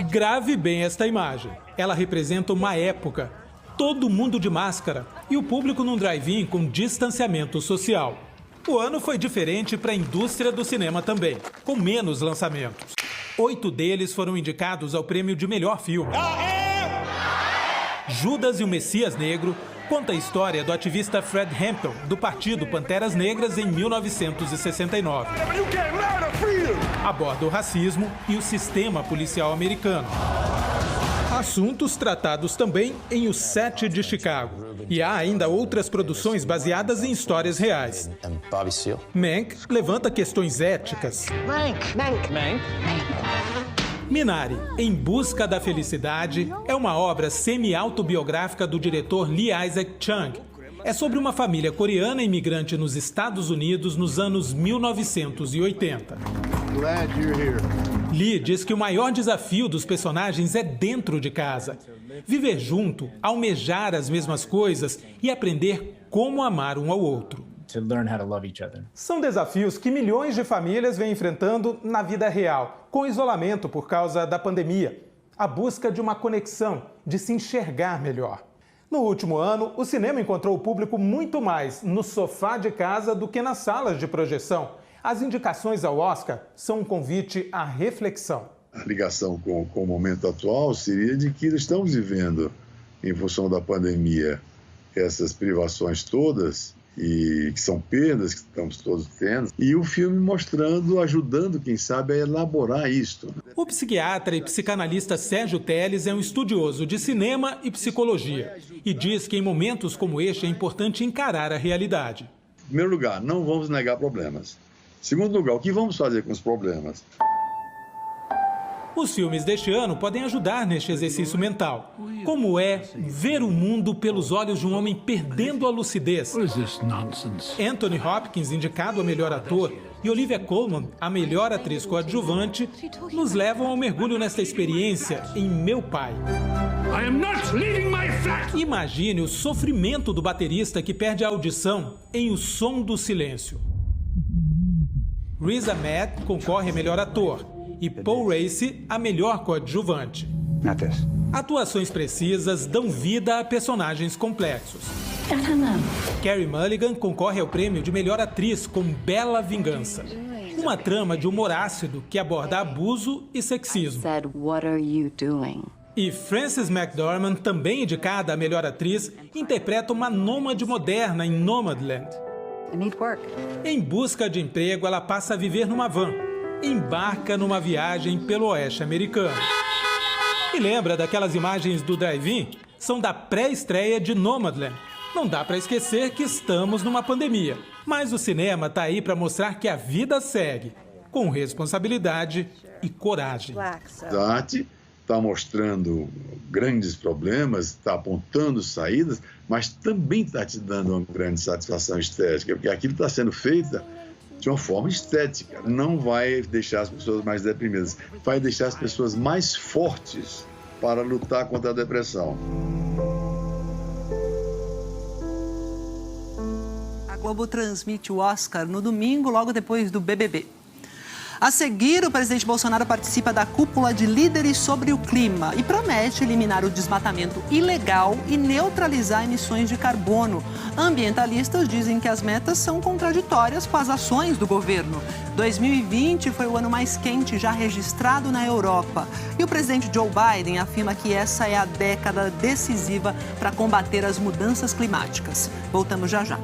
Grave bem esta imagem. Ela representa uma época. Todo mundo de máscara e o público num drive-in com distanciamento social. O ano foi diferente para a indústria do cinema também, com menos lançamentos. 8 deles foram indicados ao prêmio de melhor filme. Judas e o Messias Negro conta a história do ativista Fred Hampton, do Partido Panteras Negras, em 1969. Aborda o racismo e o sistema policial americano. Assuntos tratados também em O Sete de Chicago. E há ainda outras produções baseadas em histórias reais. Mank levanta questões éticas. Minari, Em Busca da Felicidade, é uma obra semi-autobiográfica do diretor Lee Isaac Chung. É sobre uma família coreana imigrante nos Estados Unidos nos anos 1980. Lee diz que o maior desafio dos personagens é dentro de casa. Viver junto, almejar as mesmas coisas e aprender como amar um ao outro. São desafios que milhões de famílias vêm enfrentando na vida real, com isolamento por causa da pandemia. A busca de uma conexão, de se enxergar melhor. No último ano, o cinema encontrou o público muito mais no sofá de casa do que nas salas de projeção. As indicações ao Oscar são um convite à reflexão. A ligação com o momento atual seria de que estamos vivendo, em função da pandemia, essas privações todas, e que são perdas que estamos todos tendo, e o filme mostrando, ajudando, quem sabe, a elaborar isto. O psiquiatra e psicanalista Sérgio Teles é um estudioso de cinema e psicologia e diz que em momentos como este é importante encarar a realidade. Em primeiro lugar, não vamos negar problemas. Segundo lugar, o que vamos fazer com os problemas? Os filmes deste ano podem ajudar neste exercício mental. Como é ver o mundo pelos olhos de um homem perdendo a lucidez? Anthony Hopkins, indicado a melhor ator, e Olivia Colman, a melhor atriz coadjuvante, nos levam ao mergulho nesta experiência em Meu Pai. Imagine o sofrimento do baterista que perde a audição em O Som do Silêncio. Riz Ahmed concorre a melhor ator e Paul Raci a melhor coadjuvante. Atuações precisas dão vida a personagens complexos. Carey Mulligan concorre ao prêmio de melhor atriz com Bela Vingança. Uma trama de humor ácido que aborda abuso e sexismo. E Frances McDormand, também indicada a melhor atriz, interpreta uma nômade moderna em Nomadland. Em busca de emprego, ela passa a viver numa van. Embarca numa viagem pelo oeste americano. E lembra daquelas imagens do drive-in? São da pré-estreia de Nomadland. Não dá para esquecer que estamos numa pandemia, mas o cinema está aí para mostrar que a vida segue, com responsabilidade e coragem. A arte está mostrando grandes problemas, está apontando saídas, mas também está te dando uma grande satisfação estética, porque aquilo está sendo feito de uma forma estética. Não vai deixar as pessoas mais deprimidas, vai deixar as pessoas mais fortes para lutar contra a depressão. A Globo transmite o Oscar no domingo, logo depois do BBB. A seguir, o presidente Bolsonaro participa da cúpula de líderes sobre o clima e promete eliminar o desmatamento ilegal e neutralizar emissões de carbono. Ambientalistas dizem que as metas são contraditórias com as ações do governo. 2020 foi o ano mais quente já registrado na Europa. E o presidente Joe Biden afirma que essa é a década decisiva para combater as mudanças climáticas. Voltamos já já.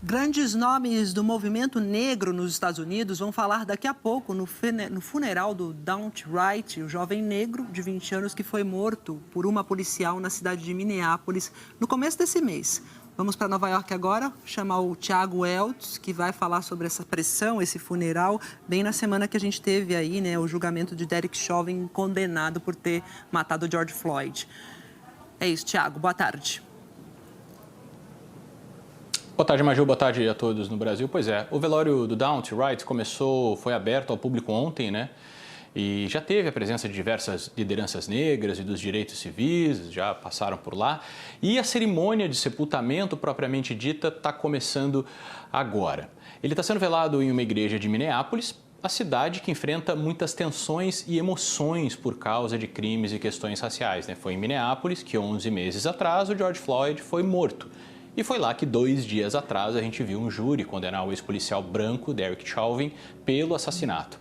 Grandes nomes do movimento negro nos Estados Unidos vão falar daqui a pouco no funeral do Daunte Wright, o jovem negro de 20 anos que foi morto por uma policial na cidade de Minneapolis no começo desse mês. Vamos para Nova York agora, chamar o Thiago Eltz, que vai falar sobre essa pressão, esse funeral, bem na semana que a gente teve aí, né, o julgamento de Derek Chauvin, condenado por ter matado George Floyd. É isso, Thiago, boa tarde. Boa tarde, Maju. Boa tarde a todos no Brasil. Pois é, o velório do Daunte Wright foi aberto ao público ontem, né? E já teve a presença de diversas lideranças negras e dos direitos civis, já passaram por lá. E a cerimônia de sepultamento propriamente dita está começando agora. Ele está sendo velado em uma igreja de Minneapolis, a cidade que enfrenta muitas tensões e emoções por causa de crimes e questões raciais, né? Foi em Minneapolis que 11 meses atrás o George Floyd foi morto. E foi lá que 2 dias atrás a gente viu um júri condenar o ex-policial branco Derek Chauvin pelo assassinato.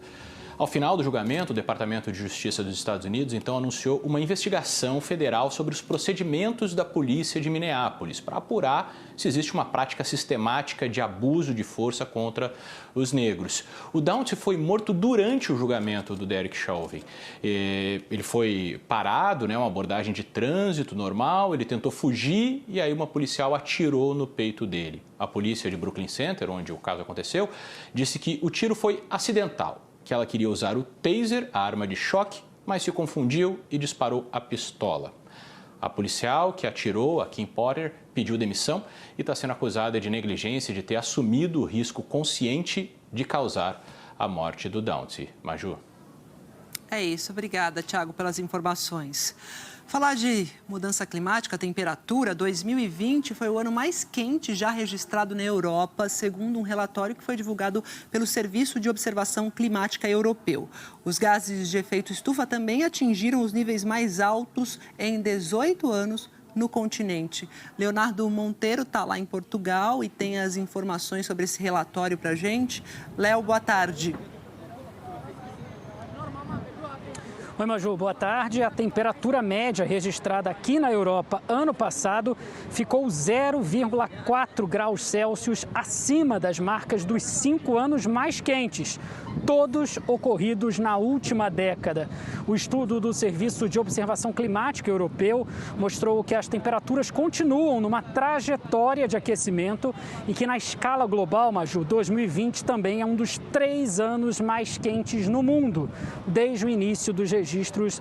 Ao final do julgamento, o Departamento de Justiça dos Estados Unidos então anunciou uma investigação federal sobre os procedimentos da polícia de Minneapolis para apurar se existe uma prática sistemática de abuso de força contra os negros. O Daunte foi morto durante o julgamento do Derek Chauvin. Ele foi parado, né, uma abordagem de trânsito normal, ele tentou fugir e aí uma policial atirou no peito dele. A polícia de Brooklyn Center, onde o caso aconteceu, disse que o tiro foi acidental, que ela queria usar o taser, a arma de choque, mas se confundiu e disparou a pistola. A policial que atirou, a Kim Potter, pediu demissão e está sendo acusada de negligência de ter assumido o risco consciente de causar a morte do Daunte. Maju. É isso, obrigada, Thiago, pelas informações. Falar de mudança climática, temperatura, 2020 foi o ano mais quente já registrado na Europa, segundo um relatório que foi divulgado pelo Serviço de Observação Climática Europeu. Os gases de efeito estufa também atingiram os níveis mais altos em 18 anos no continente. Leonardo Monteiro está lá em Portugal e tem as informações sobre esse relatório para a gente. Léo, boa tarde. Oi, Maju, boa tarde. A temperatura média registrada aqui na Europa ano passado ficou 0,4 graus Celsius acima das marcas dos 5 anos mais quentes, todos ocorridos na última década. O estudo do Serviço de Observação Climática Europeu mostrou que as temperaturas continuam numa trajetória de aquecimento e que na escala global, Maju, 2020 também é um dos 3 anos mais quentes no mundo, desde o início dos registros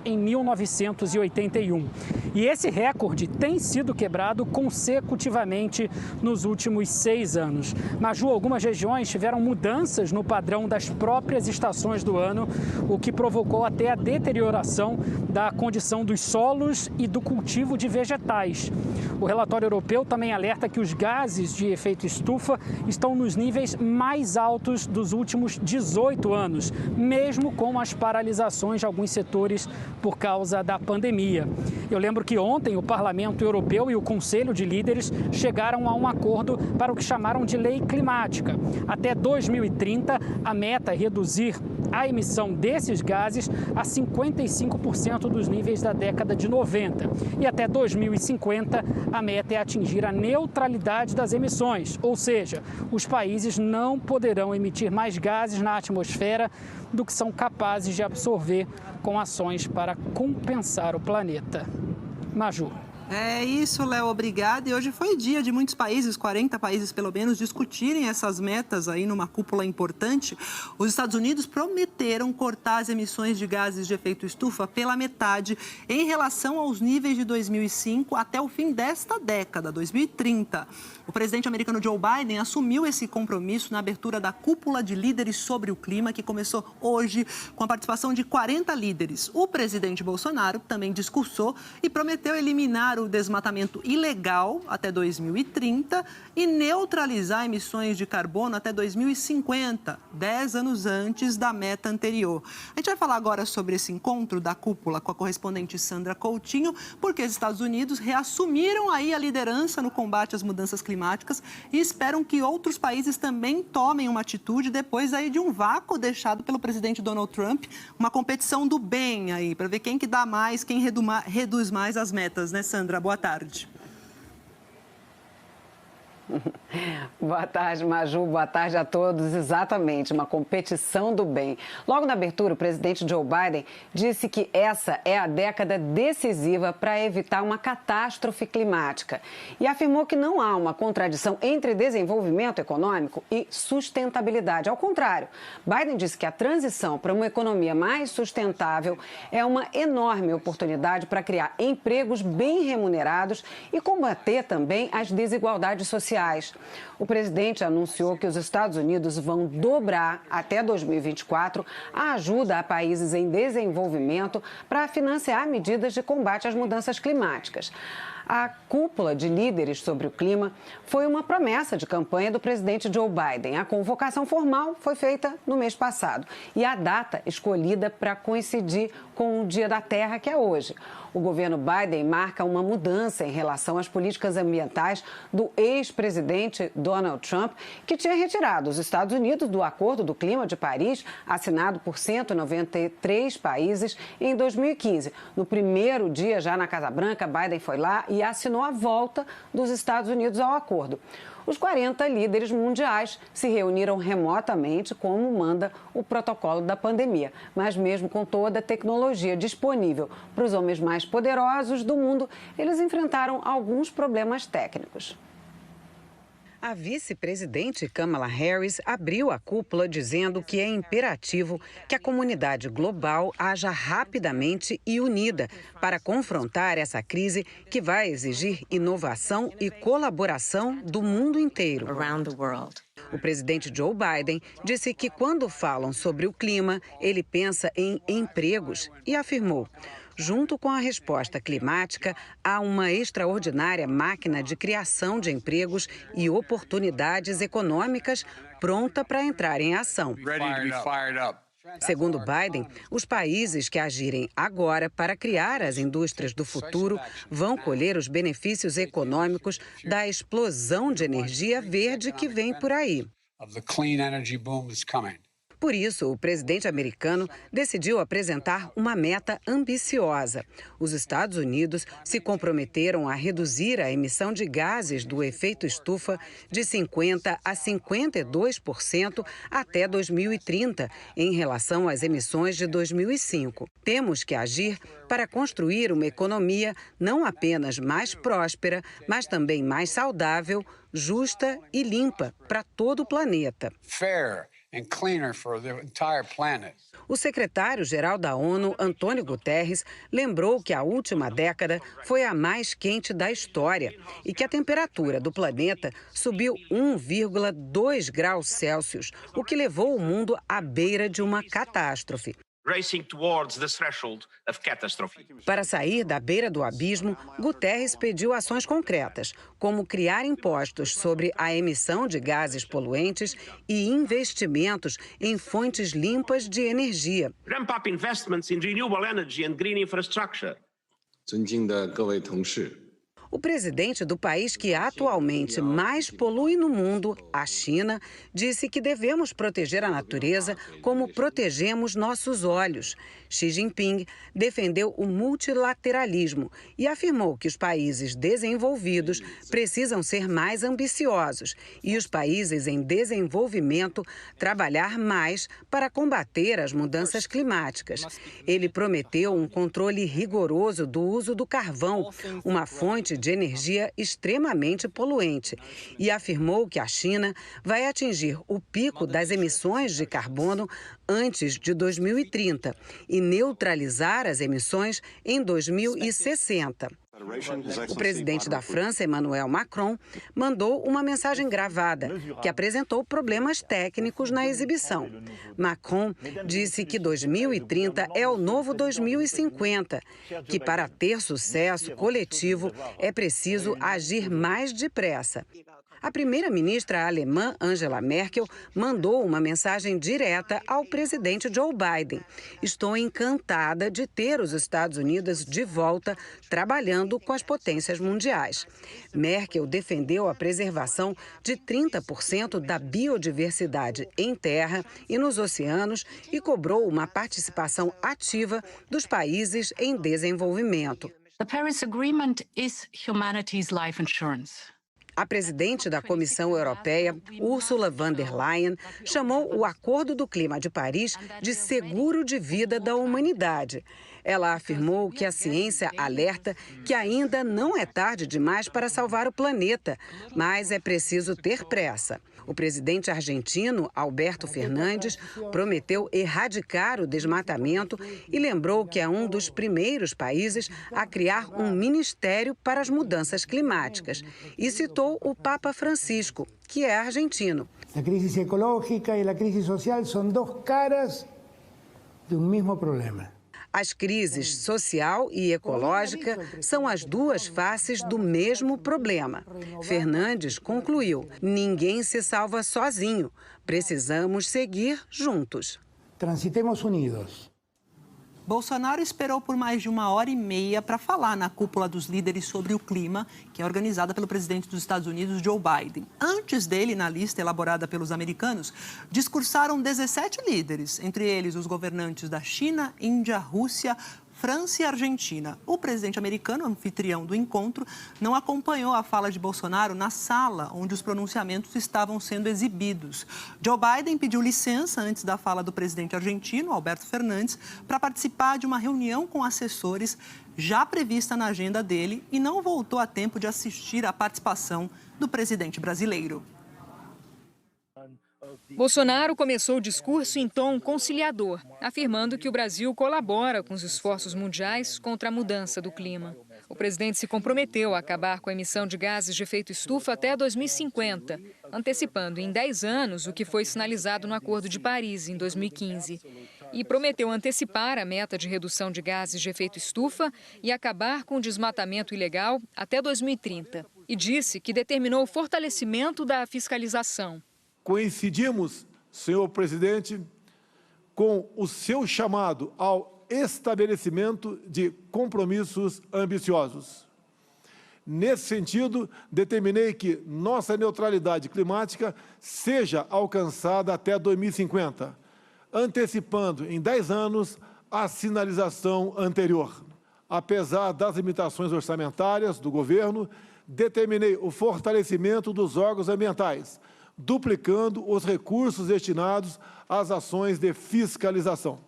em 1981. E esse recorde tem sido quebrado consecutivamente nos últimos 6 anos. Maju, algumas regiões tiveram mudanças no padrão das próprias estações do ano, o que provocou até a deterioração da condição dos solos e do cultivo de vegetais. O relatório europeu também alerta que os gases de efeito estufa estão nos níveis mais altos dos últimos 18 anos, mesmo com as paralisações de alguns setores por causa da pandemia. Eu lembro que ontem o Parlamento Europeu e o Conselho de Líderes chegaram a um acordo para o que chamaram de lei climática. Até 2030, a meta é reduzir a emissão desses gases a 55% dos níveis da década de 90. E até 2050, a meta é atingir a neutralidade das emissões, ou seja, os países não poderão emitir mais gases na atmosfera do que são capazes de absorver com ações para compensar o planeta. Maju. É isso, Léo, obrigada. E hoje foi dia de muitos países, 40 países pelo menos, discutirem essas metas aí numa cúpula importante. Os Estados Unidos prometeram cortar as emissões de gases de efeito estufa pela metade em relação aos níveis de 2005 até o fim desta década, 2030. O presidente americano Joe Biden assumiu esse compromisso na abertura da cúpula de líderes sobre o clima, que começou hoje com a participação de 40 líderes. O presidente Bolsonaro também discursou e prometeu eliminar o desmatamento ilegal até 2030 e neutralizar emissões de carbono até 2050, 10 anos antes da meta anterior. A gente vai falar agora sobre esse encontro da cúpula com a correspondente Sandra Coutinho, porque os Estados Unidos reassumiram aí a liderança no combate às mudanças climáticas e esperam que outros países também tomem uma atitude depois aí de um vácuo deixado pelo presidente Donald Trump, uma competição do bem aí, para ver quem que dá mais, quem reduz mais as metas, né, Sandra? Boa tarde. Boa tarde, Maju. Boa tarde a todos. Exatamente, uma competição do bem. Logo na abertura, o presidente Joe Biden disse que essa é a década decisiva para evitar uma catástrofe climática e afirmou que não há uma contradição entre desenvolvimento econômico e sustentabilidade. Ao contrário, Biden disse que a transição para uma economia mais sustentável é uma enorme oportunidade para criar empregos bem remunerados e combater também as desigualdades sociais. O presidente anunciou que os Estados Unidos vão dobrar até 2024 a ajuda a países em desenvolvimento para financiar medidas de combate às mudanças climáticas. A cúpula de líderes sobre o clima foi uma promessa de campanha do presidente Joe Biden. A convocação formal foi feita no mês passado e a data escolhida para coincidir com o Dia da Terra, que é hoje. O governo Biden marca uma mudança em relação às políticas ambientais do ex-presidente Donald Trump, que tinha retirado os Estados Unidos do Acordo do Clima de Paris, assinado por 193 países em 2015. No primeiro dia, já na Casa Branca, Biden foi lá e assinou a volta dos Estados Unidos ao acordo. Os 40 líderes mundiais se reuniram remotamente, como manda o protocolo da pandemia. Mas mesmo com toda a tecnologia disponível para os homens mais poderosos do mundo, eles enfrentaram alguns problemas técnicos. A vice-presidente Kamala Harris abriu a cúpula dizendo que é imperativo que a comunidade global haja rapidamente e unida para confrontar essa crise que vai exigir inovação e colaboração do mundo inteiro. O presidente Joe Biden disse que quando falam sobre o clima, ele pensa em empregos e afirmou: junto com a resposta climática, há uma extraordinária máquina de criação de empregos e oportunidades econômicas pronta para entrar em ação. Segundo Biden, os países que agirem agora para criar as indústrias do futuro vão colher os benefícios econômicos da explosão de energia verde que vem por aí. Por isso, o presidente americano decidiu apresentar uma meta ambiciosa. Os Estados Unidos se comprometeram a reduzir a emissão de gases do efeito estufa de 50% a 52% até 2030, em relação às emissões de 2005. Temos que agir para construir uma economia não apenas mais próspera, mas também mais saudável, justa e limpa para todo o planeta. Fair and cleaner for the entire planet. O secretário-geral da ONU, Antônio Guterres, lembrou que a última década foi a mais quente da história e que a temperatura do planeta subiu 1,2 graus Celsius, o que levou o mundo à beira de uma catástrofe. Para sair da beira do abismo, Guterres pediu ações concretas, como criar impostos sobre a emissão de gases poluentes e investimentos em fontes limpas de energia. Ramp up investments in renewable energy and green infrastructure. O presidente do país que atualmente mais polui no mundo, a China, disse que devemos proteger a natureza como protegemos nossos olhos. Xi Jinping defendeu o multilateralismo e afirmou que os países desenvolvidos precisam ser mais ambiciosos e os países em desenvolvimento trabalhar mais para combater as mudanças climáticas. Ele prometeu um controle rigoroso do uso do carvão, uma fonte de energia extremamente poluente, e afirmou que a China vai atingir o pico das emissões de carbono antes de 2030 e neutralizar as emissões em 2060. O presidente da França, Emmanuel Macron, mandou uma mensagem gravada que apresentou problemas técnicos na exibição. Macron disse que 2030 é o novo 2050, que para ter sucesso coletivo é preciso agir mais depressa. A primeira-ministra alemã, Angela Merkel, mandou uma mensagem direta ao presidente Joe Biden. Estou encantada de ter os Estados Unidos de volta trabalhando com as potências mundiais. Merkel defendeu a preservação de 30% da biodiversidade em terra e nos oceanos e cobrou uma participação ativa dos países em desenvolvimento. The Paris Agreement is humanity's life insurance. A presidente da Comissão Europeia, Ursula von der Leyen, chamou o Acordo do Clima de Paris de seguro de vida da humanidade. Ela afirmou que a ciência alerta que ainda não é tarde demais para salvar o planeta, mas é preciso ter pressa. O presidente argentino, Alberto Fernandes, prometeu erradicar o desmatamento e lembrou que é um dos primeiros países a criar um ministério para as mudanças climáticas. E citou o Papa Francisco, que é argentino. A crise ecológica e a crise social são duas caras de um mesmo problema. As crises social e ecológica são as duas faces do mesmo problema. Fernandes concluiu: ninguém se salva sozinho. Precisamos seguir juntos. Transitemos unidos. Bolsonaro esperou por mais de 1h30 para falar na cúpula dos líderes sobre o clima, que é organizada pelo presidente dos Estados Unidos, Joe Biden. Antes dele, na lista elaborada pelos americanos, discursaram 17 líderes, entre eles os governantes da China, Índia, Rússia, França e Argentina. O presidente americano, anfitrião do encontro, não acompanhou a fala de Bolsonaro na sala onde os pronunciamentos estavam sendo exibidos. Joe Biden pediu licença antes da fala do presidente argentino, Alberto Fernandes, para participar de uma reunião com assessores já prevista na agenda dele e não voltou a tempo de assistir à participação do presidente brasileiro. Bolsonaro começou o discurso em tom conciliador, afirmando que o Brasil colabora com os esforços mundiais contra a mudança do clima. O presidente se comprometeu a acabar com a emissão de gases de efeito estufa até 2050, antecipando em 10 anos o que foi sinalizado no Acordo de Paris, em 2015. E prometeu antecipar a meta de redução de gases de efeito estufa e acabar com o desmatamento ilegal até 2030. E disse que determinou o fortalecimento da fiscalização. Coincidimos, senhor presidente, com o seu chamado ao estabelecimento de compromissos ambiciosos. Nesse sentido, determinei que nossa neutralidade climática seja alcançada até 2050, antecipando em 10 anos a sinalização anterior. Apesar das limitações orçamentárias do governo, determinei o fortalecimento dos órgãos ambientais, duplicando os recursos destinados às ações de fiscalização.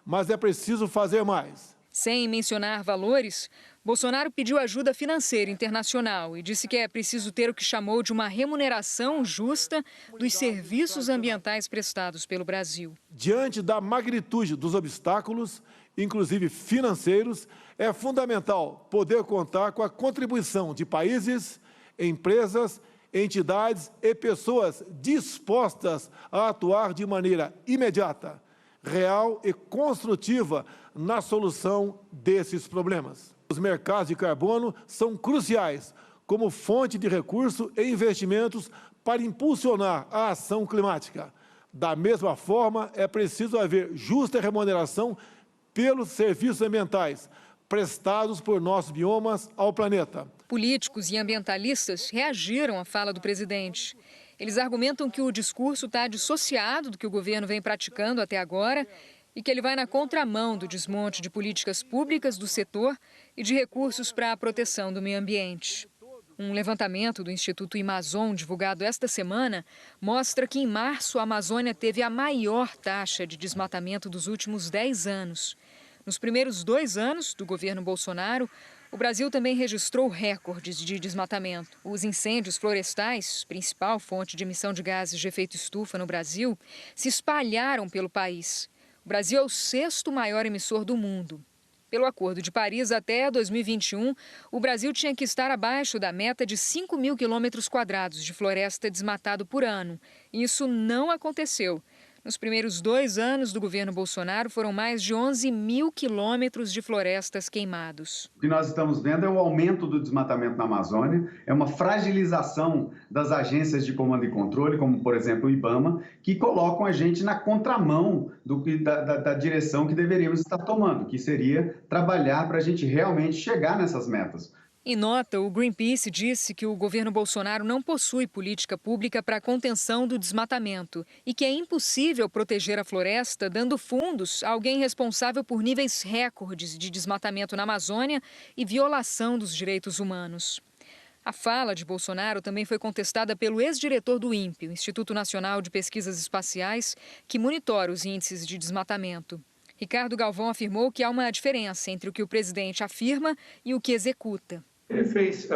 Mas é preciso fazer mais. Sem mencionar valores, Bolsonaro pediu ajuda financeira internacional e disse que é preciso ter o que chamou de uma remuneração justa dos serviços ambientais prestados pelo Brasil. Diante da magnitude dos obstáculos, inclusive financeiros, é fundamental poder contar com a contribuição de países, empresas, entidades e pessoas dispostas a atuar de maneira imediata, real e construtiva na solução desses problemas. Os mercados de carbono são cruciais como fonte de recurso e investimentos para impulsionar a ação climática. Da mesma forma, é preciso haver justa remuneração pelos serviços ambientais prestados por nossos biomas ao planeta. Políticos e ambientalistas reagiram à fala do presidente. Eles argumentam que o discurso está dissociado do que o governo vem praticando até agora e que ele vai na contramão do desmonte de políticas públicas do setor e de recursos para a proteção do meio ambiente. Um levantamento do Instituto Amazon, divulgado esta semana, mostra que em março a Amazônia teve a maior taxa de desmatamento dos últimos 10 anos. Nos primeiros 2 anos do governo Bolsonaro, o Brasil também registrou recordes de desmatamento. Os incêndios florestais, principal fonte de emissão de gases de efeito estufa no Brasil, se espalharam pelo país. O Brasil é o 6º maior emissor do mundo. Pelo Acordo de Paris, até 2021, o Brasil tinha que estar abaixo da meta de 5.000 quilômetros quadrados de floresta desmatado por ano. E isso não aconteceu. Nos primeiros 2 anos do governo Bolsonaro, foram mais de 11.000 quilômetros de florestas queimados. O que nós estamos vendo é o aumento do desmatamento na Amazônia, é uma fragilização das agências de comando e controle, como, por exemplo, o IBAMA, que colocam a gente na contramão da direção que deveríamos estar tomando, que seria trabalhar para a gente realmente chegar nessas metas. Em nota, o Greenpeace disse que o governo Bolsonaro não possui política pública para a contenção do desmatamento e que é impossível proteger a floresta dando fundos a alguém responsável por níveis recordes de desmatamento na Amazônia e violação dos direitos humanos. A fala de Bolsonaro também foi contestada pelo ex-diretor do INPE, o Instituto Nacional de Pesquisas Espaciais, que monitora os índices de desmatamento. Ricardo Galvão afirmou que há uma diferença entre o que o presidente afirma e o que executa. Ele fez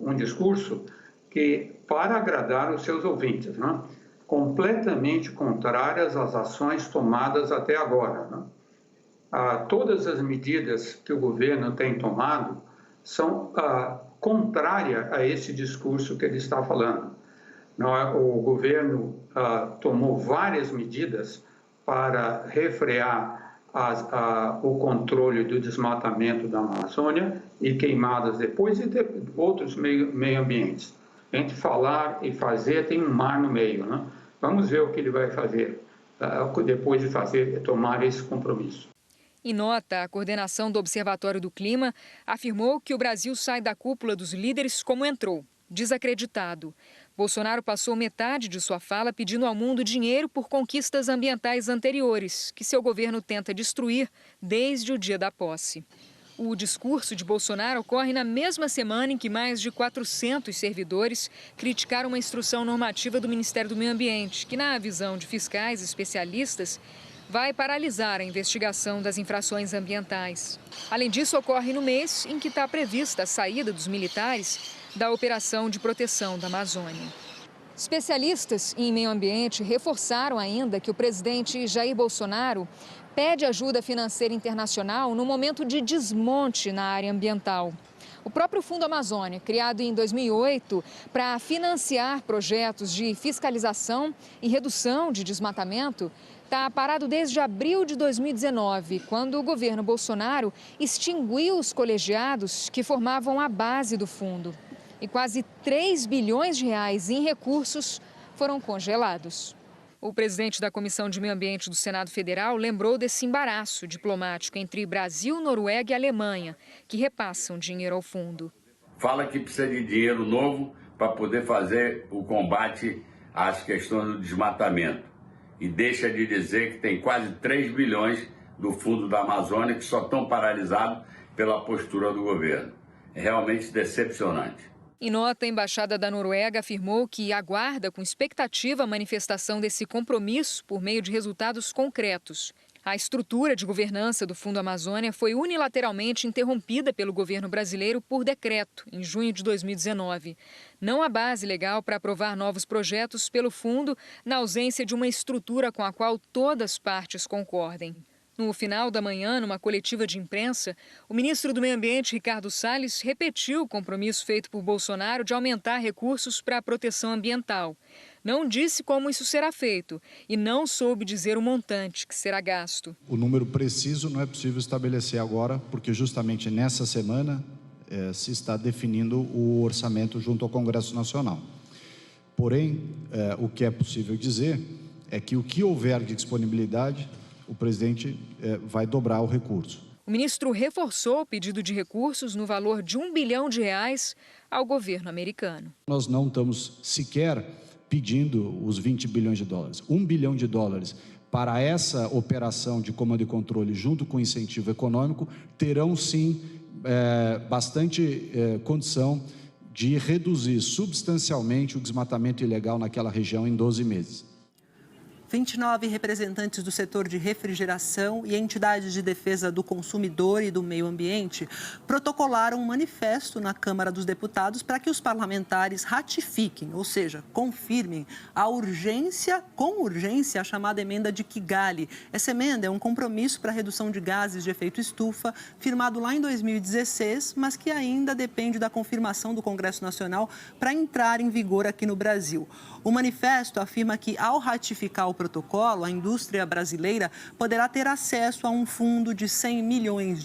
um discurso que, para agradar os seus ouvintes, né, completamente contrárias às ações tomadas até agora. Né. Todas as medidas que o governo tem tomado são contrárias a esse discurso que ele está falando. O governo tomou várias medidas para refrear o controle do desmatamento da Amazônia e queimadas depois e outros meio ambientes. Entre falar e fazer tem um mar no meio, né? Vamos ver o que ele vai fazer depois de tomar esse compromisso. Em nota, a coordenação do Observatório do Clima afirmou que o Brasil sai da cúpula dos líderes como entrou, desacreditado. Bolsonaro passou metade de sua fala pedindo ao mundo dinheiro por conquistas ambientais anteriores, que seu governo tenta destruir desde o dia da posse. O discurso de Bolsonaro ocorre na mesma semana em que mais de 400 servidores criticaram uma instrução normativa do Ministério do Meio Ambiente, que, na visão de fiscais e especialistas, vai paralisar a investigação das infrações ambientais. Além disso, ocorre no mês em que está prevista a saída dos militares da Operação de Proteção da Amazônia. Especialistas em meio ambiente reforçaram ainda que o presidente Jair Bolsonaro pede ajuda financeira internacional no momento de desmonte na área ambiental. O próprio Fundo Amazônia, criado em 2008 para financiar projetos de fiscalização e redução de desmatamento, está parado desde abril de 2019, quando o governo Bolsonaro extinguiu os colegiados que formavam a base do fundo. E quase 3 bilhões de reais em recursos foram congelados. O presidente da Comissão de Meio Ambiente do Senado Federal lembrou desse embaraço diplomático entre Brasil, Noruega e Alemanha, que repassam dinheiro ao fundo. Fala que precisa de dinheiro novo para poder fazer o combate às questões do desmatamento. e deixa de dizer que tem quase 3 bilhões do Fundo da Amazônia que só estão paralisados pela postura do governo. É realmente decepcionante. Em nota, a Embaixada da Noruega afirmou que aguarda com expectativa a manifestação desse compromisso por meio de resultados concretos. A estrutura de governança do Fundo Amazônia foi unilateralmente interrompida pelo governo brasileiro por decreto, em junho de 2019. Não há base legal para aprovar novos projetos pelo fundo, na ausência de uma estrutura com a qual todas as partes concordem. No final da manhã, numa coletiva de imprensa, o ministro do Meio Ambiente, Ricardo Salles, repetiu o compromisso feito por Bolsonaro de aumentar recursos para a proteção ambiental. Não disse como isso será feito e não soube dizer o montante que será gasto. O número preciso não é possível estabelecer agora, porque justamente nessa semana se está definindo o orçamento junto ao Congresso Nacional. Porém, o que é possível dizer é que o que houver de disponibilidade, o presidente vai dobrar o recurso. O ministro reforçou o pedido de recursos no valor de R$1 bilhão ao governo americano. Nós não estamos sequer pedindo os 20 bilhões de dólares. $1 bilhão para essa operação de comando e controle junto com incentivo econômico terão sim bastante condição de reduzir substancialmente o desmatamento ilegal naquela região em 12 meses. 29 representantes do setor de refrigeração e entidades de defesa do consumidor e do meio ambiente protocolaram um manifesto na Câmara dos Deputados para que os parlamentares ratifiquem, ou seja, confirmem com urgência, a chamada emenda de Kigali. Essa emenda é um compromisso para a redução de gases de efeito estufa, firmado lá em 2016, mas que ainda depende da confirmação do Congresso Nacional para entrar em vigor aqui no Brasil. O manifesto afirma que, ao ratificar o protocolo, a indústria brasileira poderá ter acesso a um fundo de $100 milhões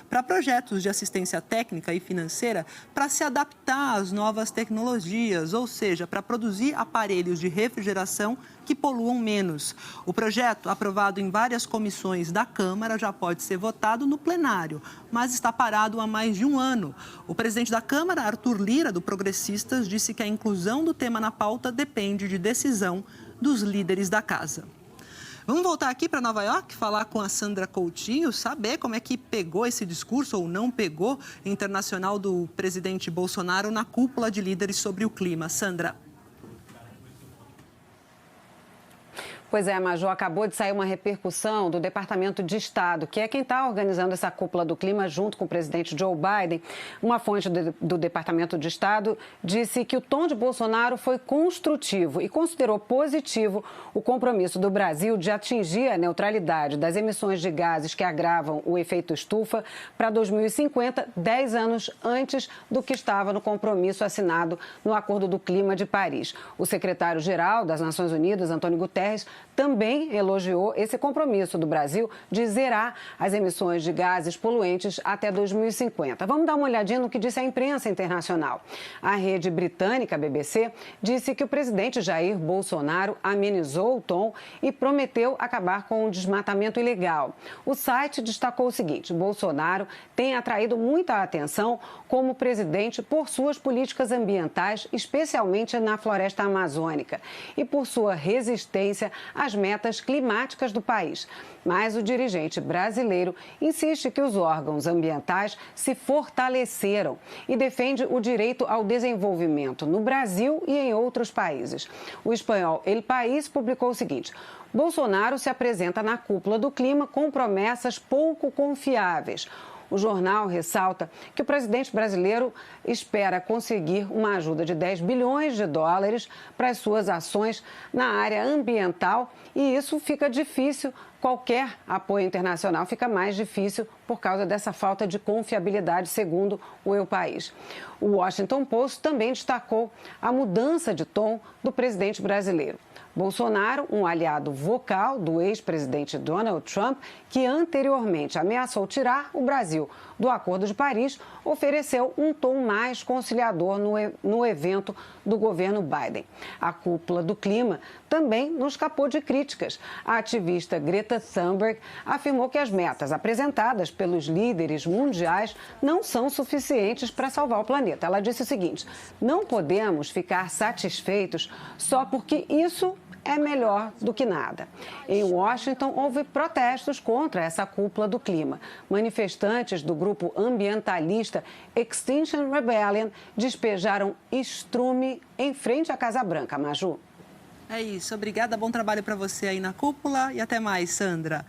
para projetos de assistência técnica e financeira para se adaptar às novas tecnologias, ou seja, para produzir aparelhos de refrigeração que poluam menos. O projeto, aprovado em várias comissões da Câmara, já pode ser votado no plenário, mas está parado há mais de um ano. O presidente da Câmara, Arthur Lira, do Progressistas, disse que a inclusão do tema na pauta depende de decisão dos líderes da casa. Vamos voltar aqui para Nova York, falar com a Sandra Coutinho, saber como é que pegou esse discurso ou não pegou internacional do presidente Bolsonaro na cúpula de líderes sobre o clima. Sandra. Pois é, Major, acabou de sair uma repercussão do Departamento de Estado, que é quem está organizando essa cúpula do clima junto com o presidente Joe Biden. Uma fonte do Departamento de Estado disse que o tom de Bolsonaro foi construtivo e considerou positivo o compromisso do Brasil de atingir a neutralidade das emissões de gases que agravam o efeito estufa para 2050, 10 anos antes do que estava no compromisso assinado no Acordo do Clima de Paris. O secretário-geral das Nações Unidas, Antônio Guterres, também elogiou esse compromisso do Brasil de zerar as emissões de gases poluentes até 2050. Vamos dar uma olhadinha no que disse a imprensa internacional. A rede britânica, BBC, disse que o presidente Jair Bolsonaro amenizou o tom e prometeu acabar com o desmatamento ilegal. O site destacou o seguinte: Bolsonaro tem atraído muita atenção como presidente por suas políticas ambientais, especialmente na floresta amazônica, e por sua resistência às metas climáticas do país. Mas o dirigente brasileiro insiste que os órgãos ambientais se fortaleceram e defende o direito ao desenvolvimento no Brasil e em outros países. O espanhol El País publicou o seguinte: Bolsonaro se apresenta na cúpula do clima com promessas pouco confiáveis. O jornal ressalta que o presidente brasileiro espera conseguir uma ajuda de $10 bilhões para as suas ações na área ambiental e isso fica difícil. Qualquer apoio internacional fica mais difícil por causa dessa falta de confiabilidade, segundo o El País. O Washington Post também destacou a mudança de tom do presidente brasileiro. Bolsonaro, um aliado vocal do ex-presidente Donald Trump, que anteriormente ameaçou tirar o Brasil do Acordo de Paris, ofereceu um tom mais conciliador no evento do governo Biden. A cúpula do clima também não escapou de críticas. A ativista Greta Thunberg afirmou que as metas apresentadas pelos líderes mundiais não são suficientes para salvar o planeta. Ela disse o seguinte: não podemos ficar satisfeitos só porque isso é melhor do que nada. Em Washington, houve protestos contra essa cúpula do clima. Manifestantes do grupo ambientalista Extinction Rebellion despejaram estrume em frente à Casa Branca. Maju. É isso, obrigada, bom trabalho para você aí na cúpula e até mais, Sandra.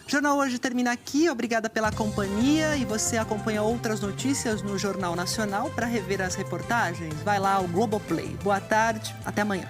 O Jornal Hoje termina aqui, obrigada pela companhia e você acompanha outras notícias no Jornal Nacional para rever as reportagens. Vai lá ao Globoplay. Boa tarde, até amanhã.